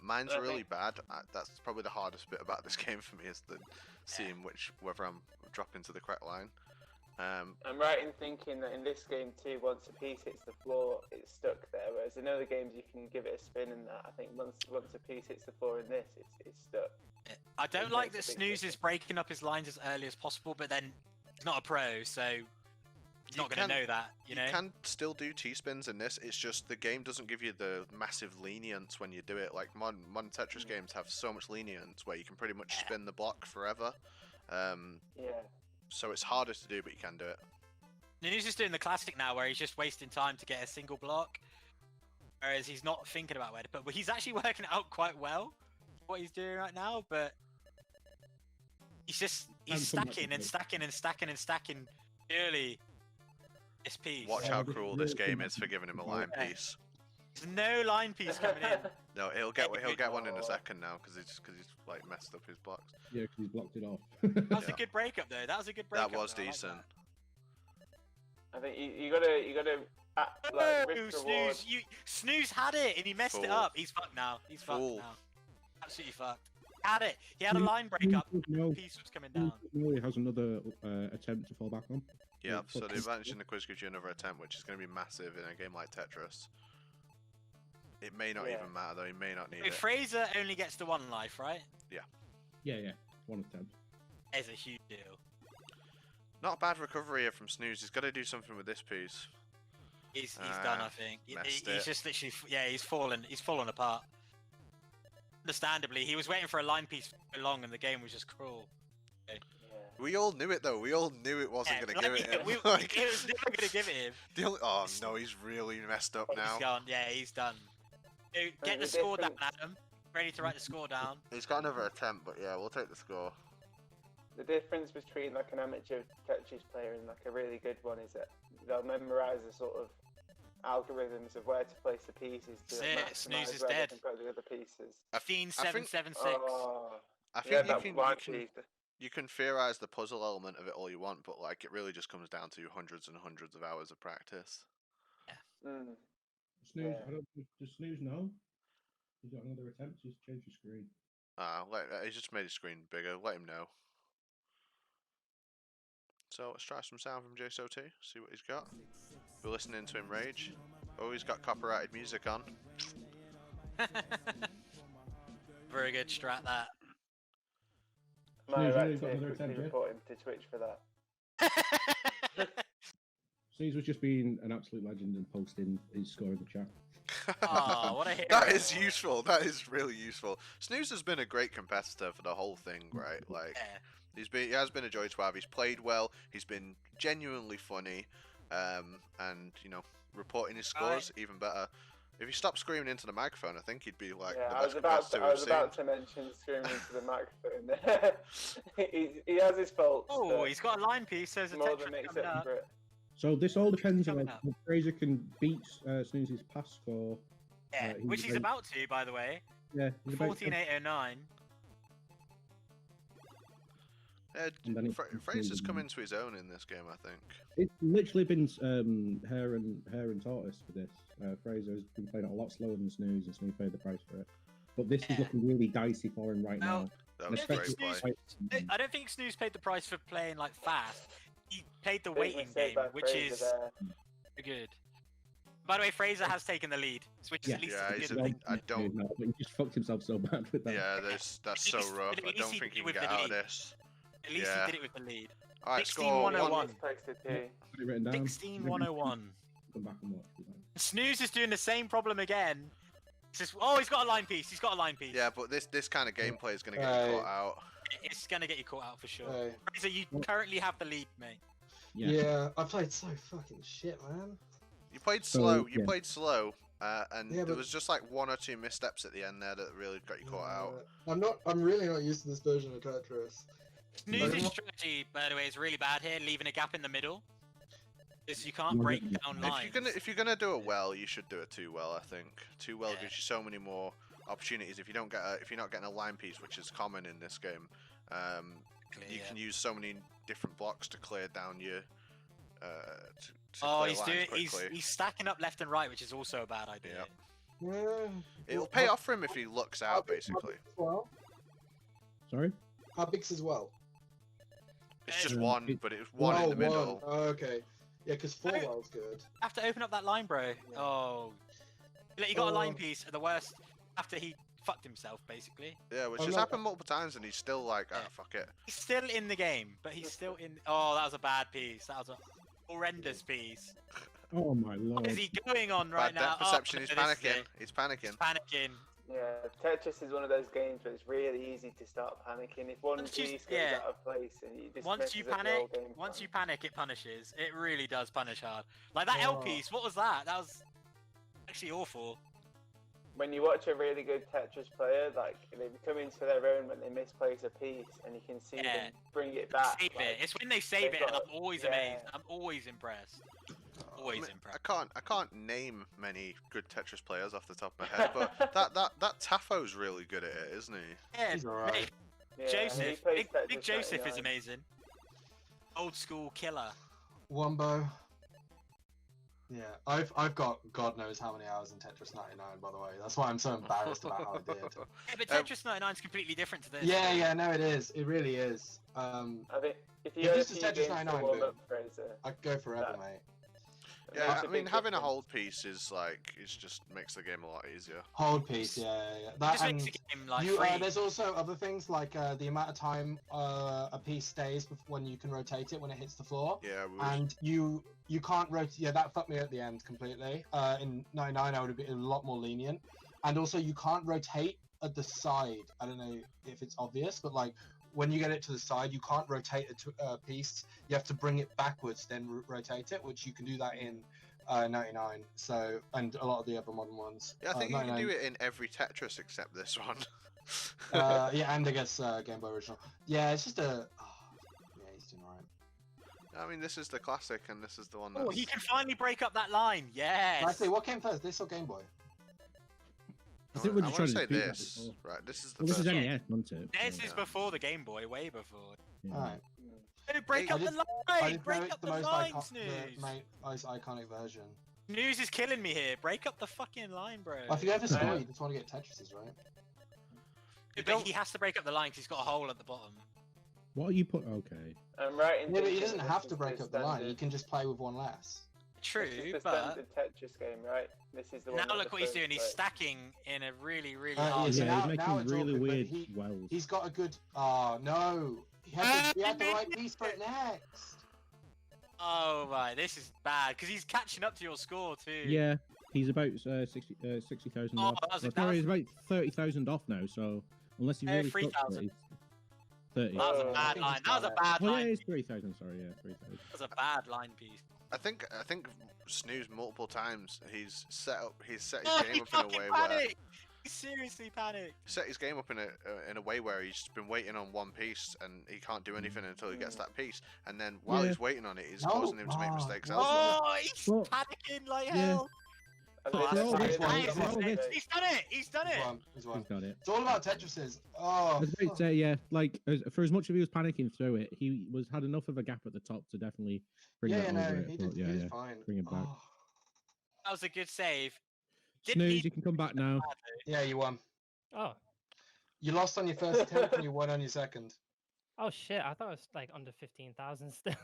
Mine's I really think- bad. That's probably the hardest bit about this game for me is the seeing whether I'm dropping to the correct line. I'm right in thinking that in this game too, once a piece hits the floor, it's stuck there. Whereas in other games you can give it a spin and that. I think once a piece hits the floor in this, it's stuck. I don't It like makes that a big Snooze is breaking up his lines as early as possible, but then he's not a pro, so he's not going to know that, you know? You can still do T-spins in this, it's just the game doesn't give you the massive lenience when you do it. Like modern Tetris games have so much lenience where you can pretty much spin the block forever. Yeah. So it's harder to do, but you can do it. Snooze is doing the classic now where he's just wasting time to get a single block, whereas he's not thinking about where to put. But he's actually working out quite well what he's doing right now, but he's stacking and stacking and stacking and stacking purely this piece. Watch Yeah, how but cruel really this game good. is for giving him a line Yeah. piece. There's no line piece coming in. No, he'll get one in a second now because he's like messed up his blocks. Yeah, because he's blocked it off. That was Yeah. a good breakup though. That was a good breakup. That was though. I like decent. I think you gotta that. like No, risk reward. Snooze had it and he messed it Fool. up. He's fucked now. He's Fool. fucked now. Absolutely fucked. Had it. He had a line breakup. No, Piece was coming down. he has another attempt to fall back on. Yeah, so fuck the it. advantage in the quiz gives you another attempt, which is going to be massive in a game like Tetris. It may not Yeah. even matter though, he may not need Wait, it. Fraser only gets the one life, right? Yeah, one attempt. It's a huge deal. Not a bad recovery here from Snooze, he's got to do something with this piece. He's done, I think. messed He's it. just literally, he's fallen apart. Understandably, he was waiting for a line piece for so long, and the game was just cruel. Yeah. We all knew it though, we all knew it wasn't Yeah, going to give it him. we Like, it was never gonna give it him. the only, oh no, he's really messed up now. He's gone. Yeah, he's done. Get the the score down, difference- Adam. Ready to write the score down. He's got another attempt, but yeah, we'll take the score. The difference between like an amateur Tetris player and like a really good one is that they'll memorize the sort of algorithms of where to place the pieces to That's it, maximize Snooze is where they dead. can put the other pieces. I 15776. Oh, I think yeah, that one you piece. can theorize the puzzle element of it all you want, but like it really just comes down to hundreds and hundreds of hours of practice. Mm. Snooze, Yeah. I don't. Does Snooze know? He's got another attempt. Just change your screen. He's just made his screen bigger. Let him know. So let's try some sound from Jaysotee. See what he's got. We're listening to him rage. Oh, he's got copyrighted music on. Very good strat that. Am I Snooze, right you've to got another quickly attempt, yeah? report him to Twitch for that? Snooze was just being an absolute legend and posting his score in the chat. Oh, what a hero. That is useful. That is really useful. Snooze has been a great competitor for the whole thing, right? Like Yeah. he has been a joy to have. He's played well. He's been genuinely funny, and you know, reporting his scores even better. If he stopped screaming into the microphone, I think he'd be like Yeah, the I was best about competitor to, I we've was about seen. to mention screaming into the microphone. he has his faults. Oh, but he's got a line piece. There's a more Tetris than makes coming up up. for it. So this all depends on coming if up. Fraser can beat Snooze's pass score. Yeah, he's which he's about- about to, by the way. Yeah, he's about 14809. And then Fraser's come into his own in this game, I think. It's literally been hair and tortoise for this. Fraser's been playing it a lot slower than Snooze, and Snooze paid the price for it. But this is Yeah. looking really dicey for him right Well, now. That was I a don't great think play. Snooze- I don't think Snooze paid the price for playing like fast. He played the Big waiting mistake game, by which Fraser is there. good. By the way, Fraser has taken the lead, which is Yeah. at least Yeah, a he's good a- thing. I don't- know, but he just fucked himself so bad with that. Yeah, that's so least- rough. at I least don't he think did he can with get the out of lead. this. At least Yeah. he did it with the lead. All right, 16-101. score one. Posted too. Got it written down. 16-101. Come back and watch. Snooze is doing the same problem again. It's just, oh, he's got a line piece. He's got a line piece. Yeah, but this kind of gameplay is going to get you caught out. It's gonna get you caught out for sure. Hey. Fraser, you currently have the lead, mate. Yeah. Yeah, I played so fucking shit, man. You played So, slow. You yeah. played slow, and Yeah, there but- was just like 1 or 2 missteps at the end there that really got you caught out. I'm really not used to this version of Tetris. Snooze's Like- strategy, by the way, is really bad here, leaving a gap in the middle. Because you can't Well, break yeah. down If lines. you're gonna do it well, you should do it too well. I think too well Yeah. gives you so many more opportunities. If you're not getting a line piece, which is common in this game, you Yeah. can use so many different blocks to clear down your. To Oh, clear he's lines doing. quickly. He's stacking up left and right, which is also a bad idea. Yeah. Yeah. It'll pay off for him if he looks out, basically. Well, Sorry. how big's as well? It's just Yeah. one, but it's one in the middle. One. Oh, okay. Yeah, because 4 Oh. well's good. Have to open up that line, bro. Yeah. Oh, you got a line Oh. piece at the worst after he fucked himself, basically. Yeah, which I'm has not- happened multiple times, and he's still like, ah, Yeah. fuck it. He's still in the game, but he's still in. Oh, that was a bad piece. That was a horrendous piece. Oh my What lord. is he going on right Bad now? depth perception. He's this is panicking. it. He's panicking. He's panicking. Yeah, Tetris is one of those games where it's really easy to start panicking. If one Once you- piece goes yeah. out of place and you just Once you messes up the panic, whole game once plan. you panic, it punishes. It really does punish hard. Like that L Oh. piece. What was that? That was actually awful. When you watch a really good Tetris player, like they come into their own when they misplace a piece, and you can see Yeah. them bring it back. Save like, it. It's when they save they've it, and got- I'm always yeah. amazed. I'm always impressed. Always I impressed. can't name many good Tetris players off the top of my head, but that Tafo's really good at it, isn't he? Yeah, He's alright. mate, yeah, he Joseph. plays Big Tetris Joseph is 99. amazing. Old school killer. Wombo. Yeah, I've got God knows how many hours in Tetris 99, by the way. That's why I'm so embarrassed about how I did. Yeah, but Um, Tetris 99 is completely different to this. Yeah, no, it is. It really is. I think if you If had a this is few Tetris games to 99, warm boom. up, Fraser. I'd go forever, That- mate. Yeah, makes I a mean, big having a difference. hold piece is like it just makes the game a lot easier. Hold piece, yeah. It That just makes and the game like you, free. there's also other things like the amount of time a piece stays when you can rotate it when it hits the floor. Yeah, we And you can't rotate. Yeah, that fucked me at the end completely. In 99, I would have been a lot more lenient. And also, you can't rotate at the side. I don't know if it's obvious, but like when you get it to the side, you can't rotate a piece. You have to bring it backwards, then rotate it, which you can do that in 99. So, and a lot of the other modern ones. yeah, I think you can 99. do it in every Tetris except this one. Yeah, and I guess Game Boy Original. Yeah, it's just a. Yeah, he's doing alright. I mean, this is the classic, and this is the one Oh, that's. he can finally break up that line. Yes. Actually, what came first, this or Game Boy? I think we're I just want trying to to say do that this. before. Right, this is the Well, this is first Yeah. NES, wasn't it? This So, is before the Game Boy, way before. yeah. Alright. Oh, break I up the just- I line! just know Break it's up the the most line, most iconic version. Snooze is killing me here. Break up the fucking line, bro. Well, if you go for Yeah. score, you just want to get Tetrises, right? But don't- he has to break up the line because he's got a hole at the bottom. What are you put? Okay. I'm right in Yeah, but he thinking doesn't that have this to is break up the line. He standard- can just play with one less. True, This is the but standard Tetris game, right? This is the one. now that look the what he's phones doing. He's play. stacking in a really, really Yeah, hard. so Yeah, now- he's now making it's really awkward, but weird he- wells. He's got a good. Oh no! He had the right piece for it next. Oh my, this is bad because he's catching up to your score too. Yeah, he's about 60,000 Oh, off. that was a- Well, sorry, he's about 30,000 off now. So unless he really 3,000. 30. That was a Oh, I bad think line. he's That was a got bad Well, yeah, line. it's 3,000. Sorry, yeah, 3,000. That was a bad line piece. I think Snooze multiple times he's set his Oh, game he up in a fucking way where panicked. He seriously panicked. set his game up in a way where he's been waiting on one piece and he can't do anything until he gets that piece, and then while Yeah. he's waiting on it, it's No, causing him to make oh, mistakes no. elsewhere. Oh, he's Well, panicking like yeah. hell. And But this for is all the this one one- that for all they- this- He's done it. He's done He's it. won. He's won. He's got it. It's all about Tetrises. Oh. I was about to say, yeah, like for as much as he was panicking through it, he had enough of a gap at the top to definitely bring Yeah, that no, over it. he but did. yeah, He did yeah. fine. Bring it back. Oh. That was a good save. Didn't Snooze, need you can come back now. Yeah, you won. Oh, You lost on your first attempt and you won on your second. oh shit! I thought it was like under 15,000 still.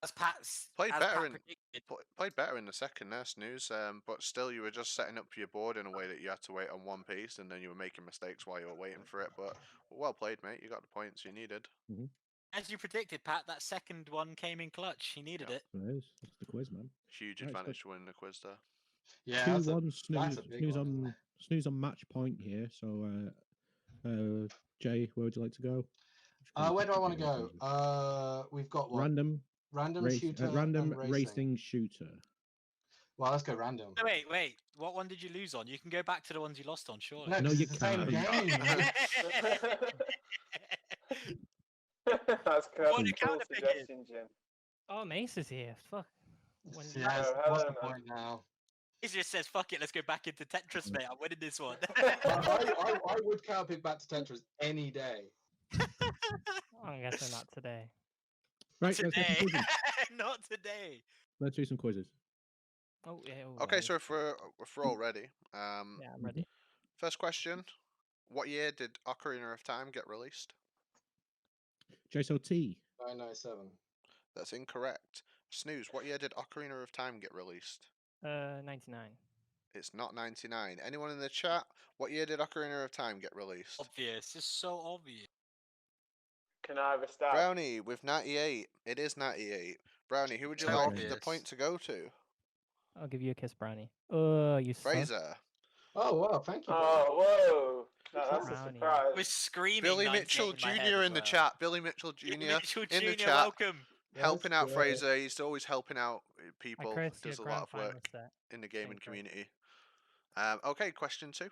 As Pat's Played as better Pat in- predicted. Played better in the second there, Snooze, but still you were just setting up your board in a way that you had to wait on one piece, and then you were making mistakes while you were waiting for it. But well played, mate. You got the points you needed. As you predicted, Pat, that second one came in clutch. He needed Yeah. it. There it is. That's the quiz, man. Huge Right, advantage to win the quiz there. Yeah, 2-1 that's Snooze. a big Snooze one. on match point here. So, Jay, where would you like to go? where do I want to go? We've got what? Random Random race, shooter. random and racing shooter. Well, let's go random. Oh, wait. What one did you lose on? You can go back to the ones you lost on, surely. No, No, 'cause you it's the same can't. game. That's What cool a counter pick is. suggestion, Jim. Oh, Mace is here. Fuck. When- Yes, Oh, what's hello, the man. point now? He just says, "Fuck it, let's go back into Tetris, mate. I'm winning this one." I would counter pick back to Tetris any day. I'm guessing not today. Right, let's do some Today, quizzes. not today. Let's do some quizzes. Oh, yeah. Okay, so if we're all ready, Yeah, I'm ready. first question: what year did Ocarina of Time get released? Jaysotee. 997. That's incorrect. Snooze, what year did Ocarina of Time get released? 99. It's not 99. Anyone in the chat? What year did Ocarina of Time get released? Obvious. It's so obvious. Can I have a stab? Brownie with 98. It is 98. Brownie, who would you So like obvious. the point to go to? I'll give you a kiss, Brownie. You suck. Fraser. Oh, wow, thank you. bro. Oh, whoa. No, that's a Brownie. surprise. We're screaming. Billy 98 Mitchell in my head Jr. as in the well. chat. Billy Mitchell Jr. Billy Mitchell in the Jr., chat. welcome. Helping Let's out go. Fraser. He's always helping out people. Chris, Does a your lot grand of work final set. in the gaming Thanks, Chris. community. Okay, question 2.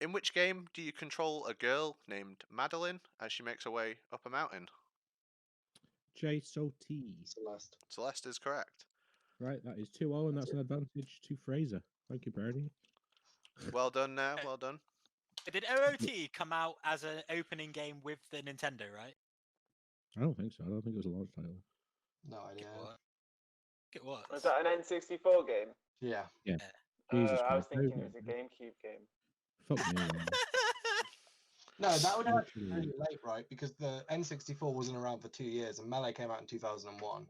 In which game do you control a girl named Madeline as she makes her way up a mountain? Jaysotee. Celeste. Celeste is correct. Right, that is 2-0, and that's an advantage to Fraser. Thank you, Bernie. Well done there. Well done. Did OOT come out as an opening game with the Nintendo, right? I don't think so. I don't think it was a launch title. No idea. It was. Was that an N64 game? Yeah. Jesus I was Christ, thinking no, it was a GameCube game. Fuck me. man. No, that would have been Literally. really late, right? Because the N64 wasn't around for 2 years, and Melee came out in 2001.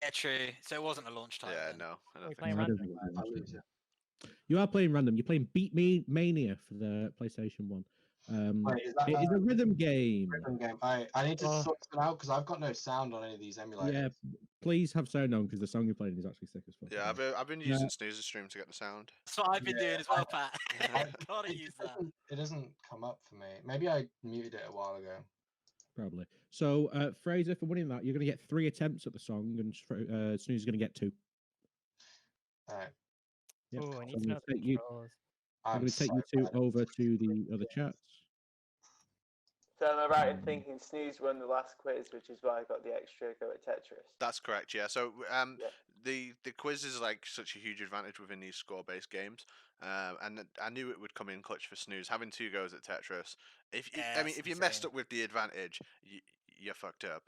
Yeah, true. So it wasn't a launch title. Yeah, then. no. I don't We think playing No, I don't random. think it was a I launch lose title. it. You are playing random. You're playing Beat Me Mania for the PlayStation 1. Wait, is that It is a rhythm game. rhythm game? I need to Oh. sort it out because I've got no sound on any of these emulators. Yeah, please have sound on because the song you're playing is actually sick as fuck. Yeah, I've been using Snooze's stream to get the sound. That's what I've been Yeah, doing as well, Pat. Gotta It use that. It doesn't come up for me. Maybe I muted it a while ago. Probably. So, Fraser, for winning that, you're going to get 3 attempts at the song, and Snooze is going to get 2. All right. Yep. Oh, I So need I'm to know going the to take you. controls. I'm I'm going to take so you 2 bad at over this. to the other chats. So am I right in thinking Snooze won the last quiz, which is why I got the extra go at Tetris? That's correct. Yeah. So Yeah. the quiz is like such a huge advantage within these score-based games, and I knew it would come in clutch for Snooze having 2 goes at Tetris. Yeah, If you it's messed insane. up with the advantage, you fucked up.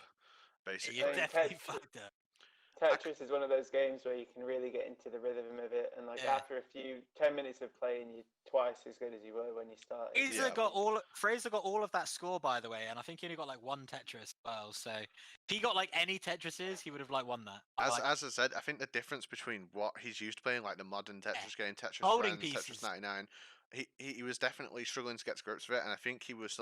Yeah, Basically. you're I mean, definitely Tetris- fucked up. Tetris is one of those games where you can really get into the rhythm of it, and like Yeah. after a few 10 minutes of playing, you're twice as good as you were when you started. Fraser Yeah. got all of that score, by the way, and I think he only got like 1 Tetris as well. So if he got like any Tetrises, he would have like won that. As I said, I think the difference between what he's used to playing, like the modern Tetris game, Tetris Holding Friends, Tetris pieces. 99, he was definitely struggling to get to grips with it, and I think he was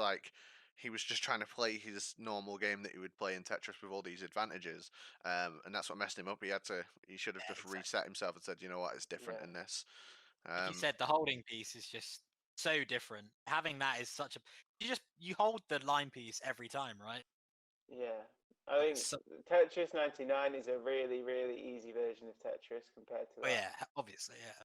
just trying to play his normal game that he would play in Tetris with all these advantages, and that's what messed him up. He should have Yeah, just exactly. reset himself and said, you know what, it's different Yeah. in this. Like you said, the holding piece is just so different. Having that is such a you hold the line piece every time, right? Yeah. I think So- Tetris 99 is a really, really easy version of Tetris compared to Oh that. yeah, obviously, yeah.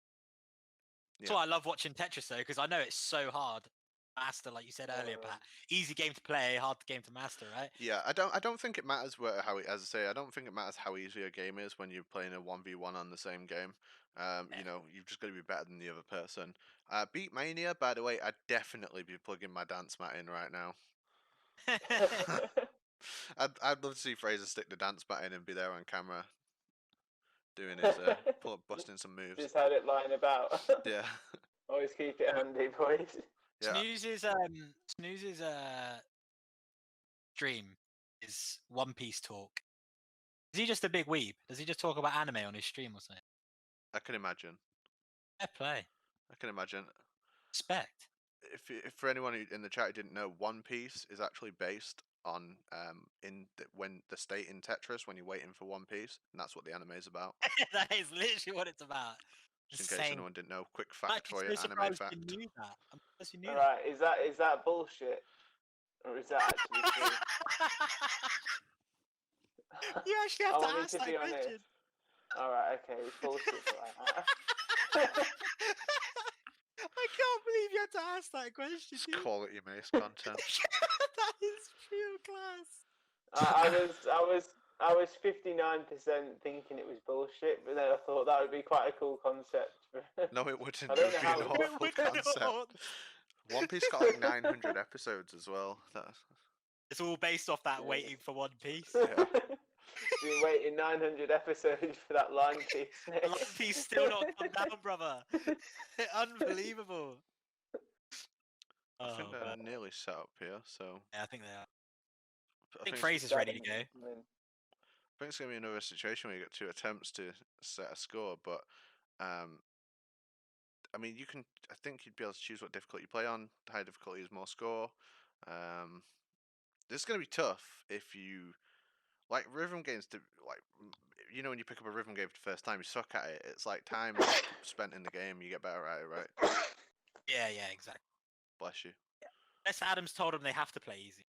That's Yeah. why I love watching Tetris though, because I know it's so hard to master, like you said earlier, Pat. Easy game to play, hard game to master, right? Yeah, I don't think it matters as I say, I don't think it matters how easy a game is when you're playing a 1v1 on the same game. You know, you've just got to be better than the other person. Beat Mania, by the way, I'd definitely be plugging my dance mat in right now. I'd love to see Fraser stick the dance mat in and be there on camera doing his busting some moves. Just had it lying about. Yeah. Always keep it handy, boys. Yeah. Snooze's dream is One Piece talk. Is he just a big weeb? Does he just talk about anime on his stream or something? I can imagine. Fair play. I can imagine. Respect. If for anyone in the chat who didn't know, One Piece is actually based on when the state in Tetris when you're waiting for One Piece, and that's what the anime is about. That is literally what it's about. Just in case anyone didn't know, quick fact for you, I'm so anime surprised fact. you knew that. I'm surprised you knew Alright, is that bullshit? Or is that actually true? that. You actually I have to want ask you to that be honest. question. All right, okay, it's bullshit. Like I can't believe you had to ask that question. It's Dude. quality Mace content. That is pure class. I was 59% thinking it was bullshit, but then I thought that would be quite a cool concept. No, it wouldn't. I It don't would know be how an it awful would concept. not. One Piece got like 900 episodes as well. That's It's all based off that Yeah. waiting for One Piece. Yeah. Been waiting 900 episodes for that line piece. The One Piece still not come down, brother. Unbelievable. I think Oh, they're man. nearly set up here, so Yeah, I think they are. I think it's- Fraser's ready to go. I think it's gonna be another situation where you get 2 attempts to set a score, but I mean, you can. I think you'd be able to choose what difficulty you play on. High difficulty is more score. This is gonna be tough if you like rhythm games. Like you know, when you pick up a rhythm game for the first time, you suck at it. It's like time spent in the game. You get better at it, right? Yeah, exactly. Bless you. Unless Adams told them they have to play easy.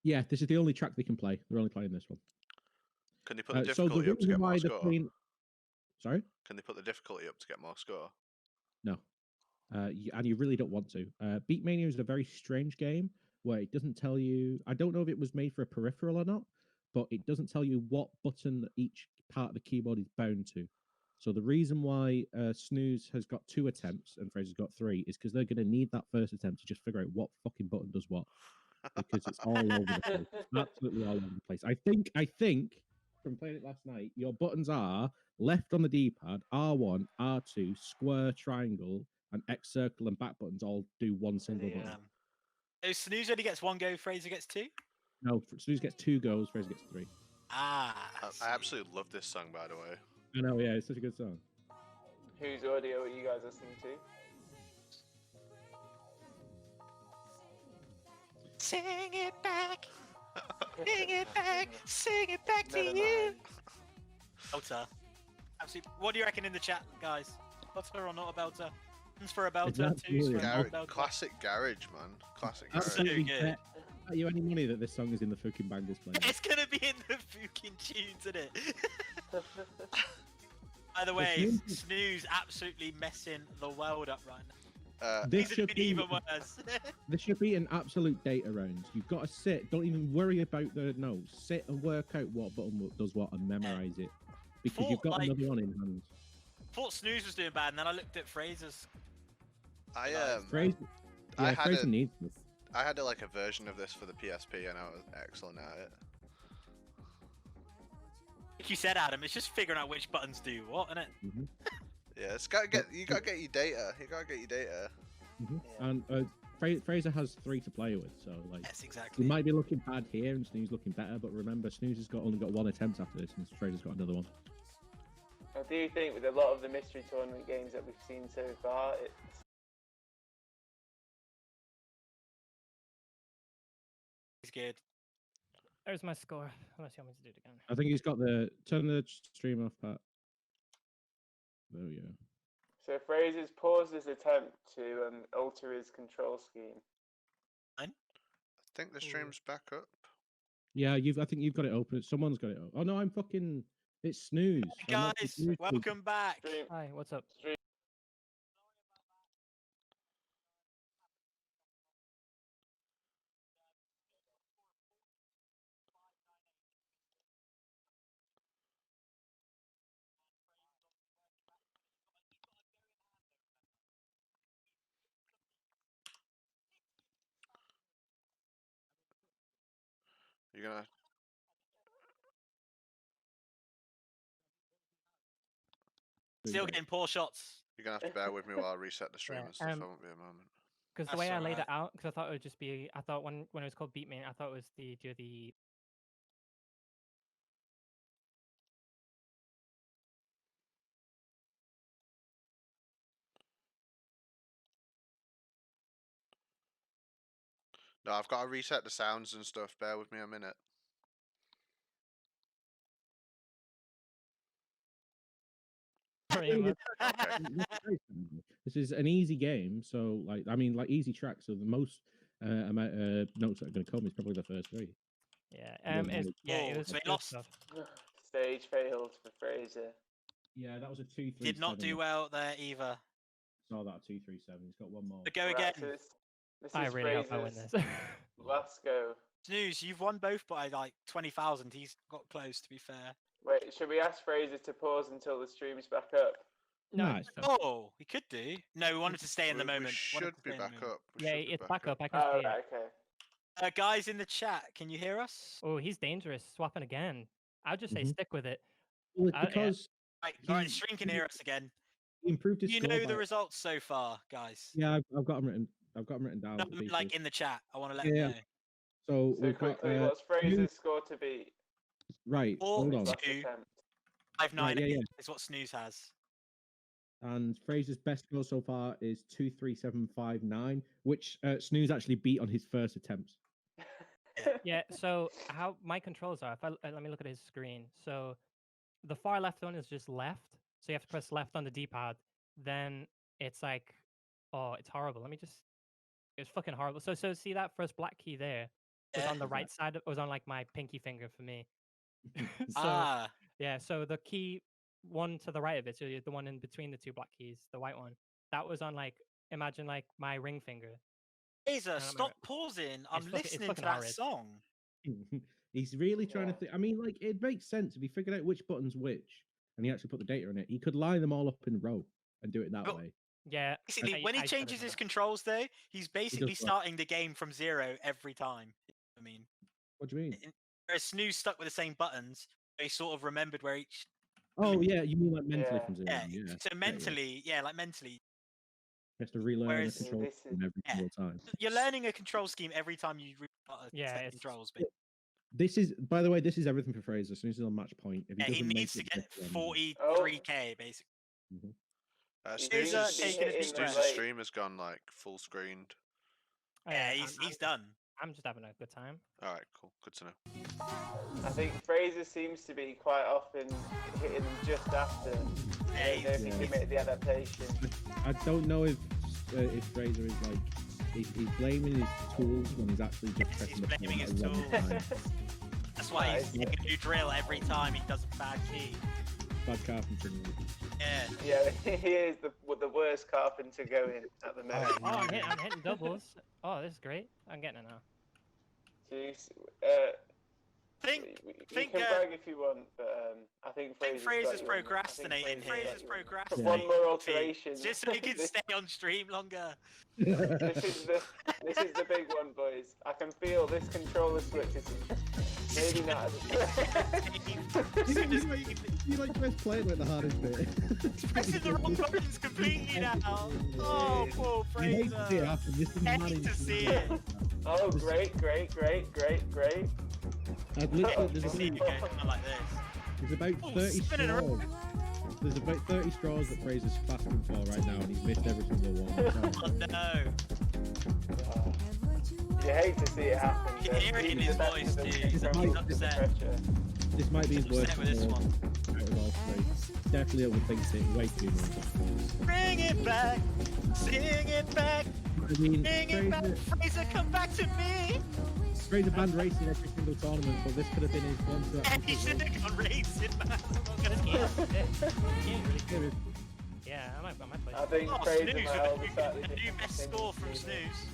Yeah, this is the only track they can play. They're only playing this one. Can they put the So the difficulty up to reason get more why they're score? playing... Sorry? Can they put the difficulty up to get more score? No. And you really don't want to. Beatmania is a very strange game where it doesn't tell you... I don't know if it was made for a peripheral or not, but it doesn't tell you what button each part of the keyboard is bound to. So the reason why Snooze has got 2 attempts and Fraser's got 3 is because they're going to need that first attempt to just figure out what fucking button does what. Because it's all over the place. Absolutely all over the place. I think from playing it last night, your buttons are left on the D-pad, R1, R2, square, triangle, and X circle and back buttons all do one single button. So Snooze only gets 1 go, Fraser gets 2? No, Snooze gets 2 goes, Fraser gets 3. Ah. I absolutely love this song, by the way. I know, yeah, it's such a good song. Whose audio are you guys listening to? Sing it back. Sing it back. Sing it back to Never you. mind. Belter. Absolutely. What do you reckon in the chat, guys? Belter or not a belter? One's for a belter, Exactly. two's for a not a belter. Classic garage, man. Classic garage. Absolutely good. bet you any money that this song is in the fucking bangers playlist. It's gonna be in the fucking tunes, isn't it? By the way, Snooze absolutely messing the world up right now. This These should have been be even worse. This should be an absolute data round. You've got to sit. Don't even worry about the notes. Sit and work out what button does what and memorize it, because you've got another one in hand. Thought Snooze was doing bad, and then I looked at Fraser's. Fraser, yeah, Fraser needs this. I had like a version of this for the PSP, and I was excellent at it. Like you said, Adam, it's just figuring out which buttons do what, isn't it? Mm-hmm. Yeah, it's gotta get you gotta get your data. You gotta get your data. Mm-hmm. And Fraser has 3 to play with, so like Yes, he exactly. might be looking bad here, and Snooze looking better. But remember, Snooze has only got 1 attempt after this, and Fraser's got another one. I do think with a lot of the mystery tournament games that we've seen so far, He's good. There's my score. Unless you want me to do it again. I think he's got the turn the stream off, Pat. There we go. So Fraser's paused his attempt to alter his control scheme. I think the stream's back up. Yeah, I think you've got it open. Someone's got it open. Oh no, I'm fucking. It's Snooze. Hey guys, welcome back. Stream. Hi, what's up? Stream. You're gonna. Still getting poor shots. You're gonna have to bear with me while I reset the stream Yeah, and stuff. I won't be a moment. Because the That's way I laid alright. it out, because I thought it would just be, I thought when it was called Beatmania, I thought it was the No, I've got to reset the sounds and stuff. Bear with me a minute. pretty much. Okay. This is an easy game, so like I mean, like easy track. So the most amount of notes that are going to come is probably the first 3. Yeah, Yeah, it Whoa, was so he good lost. stuff. Stage failed for Fraser. Yeah, that was a 2-3. Did not do well there either. Saw that 2-3-7. He's got one more. But go Right, again. so this I is really hope I win Fraser's this. last go. Snooze, you've won both by like 20,000. He's got close, to be fair. Wait, should we ask Fraser to pause until the stream's back up? No, Nice. Oh, he could do. No, we wanted to stay in the We moment. Wanted should to be stay in the back moment. up. We yeah, should be it's back up. I can Oh, see it. right, okay. Guys in the chat, can you hear us? Oh, he's dangerous. Swapping again. I'll just say Mhm. stick with it. Well, it's yeah. because Right, all right, He- Stream can hear us again. he improved his You score know the by- results so far, guys. Yeah, I've got them written. I've got them written down. No, the like pieces. in the chat. I want to let Yeah, them yeah. know. So So we've got quickly, what's Fraser's score to beat? right. Four. Hold on. Last Two. attempt. 598 yeah. is what Snooze has. And Fraser's best score so far is 23759, which Snooze actually beat on his first attempt. Yeah. So how my controls are? If let me look at his screen. So the far left one is just left. So you have to press left on the D-pad. Then it's like, oh, it's horrible. Let me just. It's fucking horrible. So see that first black key there was Yeah. on the right side. It was on like my pinky finger for me. So Ah, yeah. So the key one to the right of it, so the one in between the two black keys, the white one, that was on like imagine like my ring finger. Fraser, I'm stop right. pausing. I'm fucking- it's listening to fucking that horrid. song. He's really trying to Yeah. think. I mean, like, it makes sense if he figured out which button's which and he actually put the data in it. He could line them all up in a row and do it that But- way. Yeah. Basically, I- when he I should've changes done his that. controls, though, he's basically that. starting the game from 0 every time. I mean, What do you mean? whereas Snooze stuck with the same buttons, he sort of remembered where each. Oh, yeah, you mean like mentally Yeah. from zero? Yeah. Yeah. So mentally, yeah, like mentally, He has to relearn Whereas- the control This is- scheme every Yeah. single time. you're learning a control scheme every time you restart a Yeah, set of it's- controls. But This is, by the way, this is everything for Fraser. As soon as he's on match point, if he yeah, he doesn't make needs to it get this round, 43k basically. Snooze's taking a big Snooze's breath. stream has gone like full screened. Yeah, I'm- he's I'm- done. I'm just having a good time. All right, cool. Good to know. I think Fraser seems to be quite often hitting them just after. Yeah, I don't know if he he's- can make the adaptation. I don't know if Fraser is like he's blaming his tools when he's actually just Yes, pressing he's the blaming button his at the wrong tools. time. That's why he's Nice. making a new drill every time he does a bad key. Bad carpentry. Yeah. Yeah, he is the worst carpenter going at the moment. Oh, I'm hitting doubles. Oh, this is great. I'm getting it now. Jeez. Think You think, can uh, brag if you want, but I think I think Fraser's Fraser's got you on that. I think procrastinating here. Fraser's got you on that. procrastinating. One more See, alteration. Just so he can This- stay on stream longer. This is the big one, boys. I can feel this controller switch is maybe not. You like press play with the hardest bit. He's pressing the wrong buttons completely now. Oh, poor I hate to see it Fraser. happen. This is Hate managed. to see it. Oh, great. I've literally, To see it go something like this. there's about Oh, 30 spinning around. straws. There's about 30 straws that Fraser's fasting for right now, and he's missed every single one. Oh no. You hate to see it happen. You can but hear it in he's his adapted voice, to dude. the He's pressure. upset. This might be his He's worst upset with this performance one. out of all three. Definitely overthinks it way too much. Bring it back. Sing it back. I mean, Bring it back. Fraser, come back to me. Fraser banned racing every single tournament, so this could have been his one to Yeah, he should have gone racing, man. I'm not gonna Yeah, skip. really yeah, I might play. I think Oh, Fraser Snooze might with hold a a slightly new different best opinion score from than Snooze.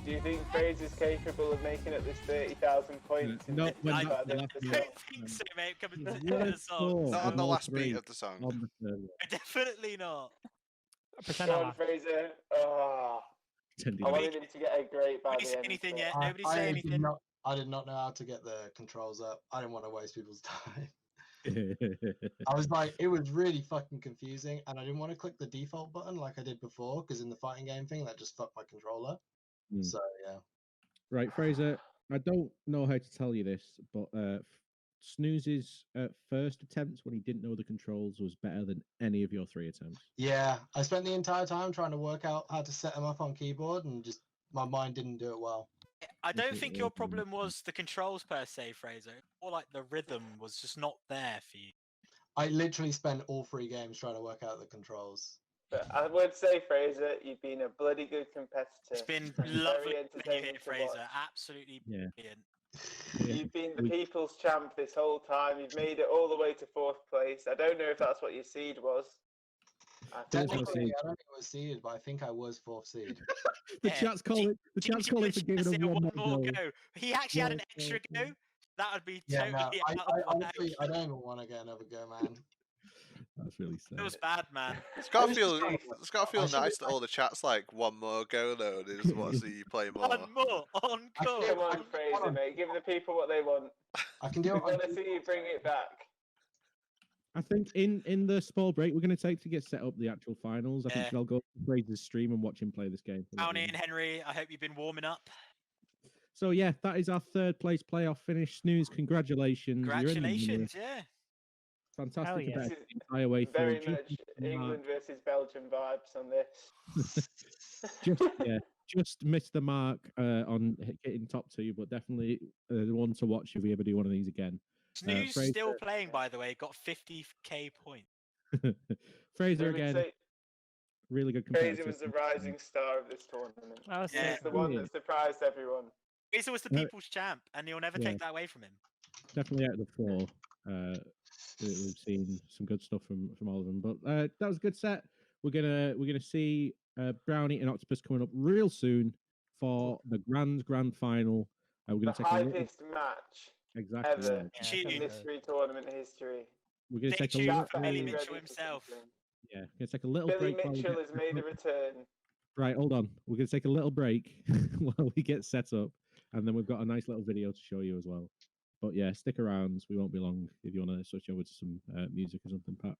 Do you think Fraser's capable of making up this 30,000 points? in No, this when part that- of the when I that- episode? don't think so, mate. Coming to His the worst song. score Not on of the all last three beat of the song. on the server. Definitely not. Pretend Go I on, laughed. Fraser. Oh, Pretending I like- wanted him to get a great by Nobody the say end. anything but- yet. I- Nobody I say did anything. not- I did not know how to get the controls up. I didn't want to waste people's time. I was like, it was really fucking confusing, and I didn't want to click the default button like I did before, because in the fighting game thing, that just fucked my controller. Hmm. So yeah. Right, Fraser, I don't know how to tell you this, but Snooze's first attempt when he didn't know the controls was better than any of your three attempts. Yeah, I spent the entire time trying to work out how to set them up on keyboard, and just my mind didn't do it well. I don't it think was your really problem was the controls per se, Fraser. Or like the rhythm was just not there for you. I literally spent all three games trying to work out the controls. But I would say, Fraser, you've been a bloody good competitor. It's been Very lovely when you entertaining hit to Fraser. watch. Absolutely Yeah. brilliant. Yeah. You've been the We- people's champ this whole time. You've made it all the way to 4th place. I don't know if that's what your seed was. I think Technically, it was. Technically, I don't think I was seeded, but I think I was 4th seed. The Yeah, chat's calling. The chat's calling for giving Jimmy him one more more go. go. He actually had One an extra more go. That would be Yeah, totally no, I out of whack. honestly, I don't even want to get another go, man. That's really sad. It was bad, man. It's gotta It's feel. just like- It's gotta feel I should- nice that all the chat's like one more go though. They just want to see you play more. One more, encore. Come on, Hold Fraser, on. mate. Give the people what they want. I can We do it. want to see you bring it back. I think in the small break we're going to take to get set up the actual finals, I think Yeah. I'll go to Fraser's stream and watch him play this game. for a little Brownie and while. Henry, I hope you've been warming up. So yeah, that is our 3rd place playoff finish. Snooze, congratulations! You're in the winner. Congratulations, yeah. Fantastic yeah. event. This is Entire way through. Very Just much missed the mark. England versus Belgium vibes on this. Just missed the mark on hitting top 2, but definitely the one to watch if we ever do one of these again. Snooze Fraser- still playing, by the way, got 50k points. Fraser We would again, say really good Fraser competitor. was the rising star of this tournament. I was Yeah. He's the one that surprised everyone. Fraser was the No. people's champ, and he'll never Yeah. take that away from him. Definitely out of the 4. We've seen some good stuff from all of them, but that was a good set. We're gonna see Brownie and Octopus coming up real soon for the grand final. We're The gonna take a little, hypest match exactly. ever Yeah. Yeah, Tune. in Tune. mystery tournament history. We're gonna Stay take a tuned little, for Billy Ready Mitchell for himself. something. yeah, gonna take a little Billy break. while we Mitchell get has made a set up. return. Right, hold on. We're gonna take a little break while we get set up, and then we've got a nice little video to show you as well. But yeah, stick around. We won't be long if you want to switch over to some music or something, Pat.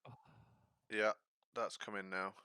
Yeah, that's coming now.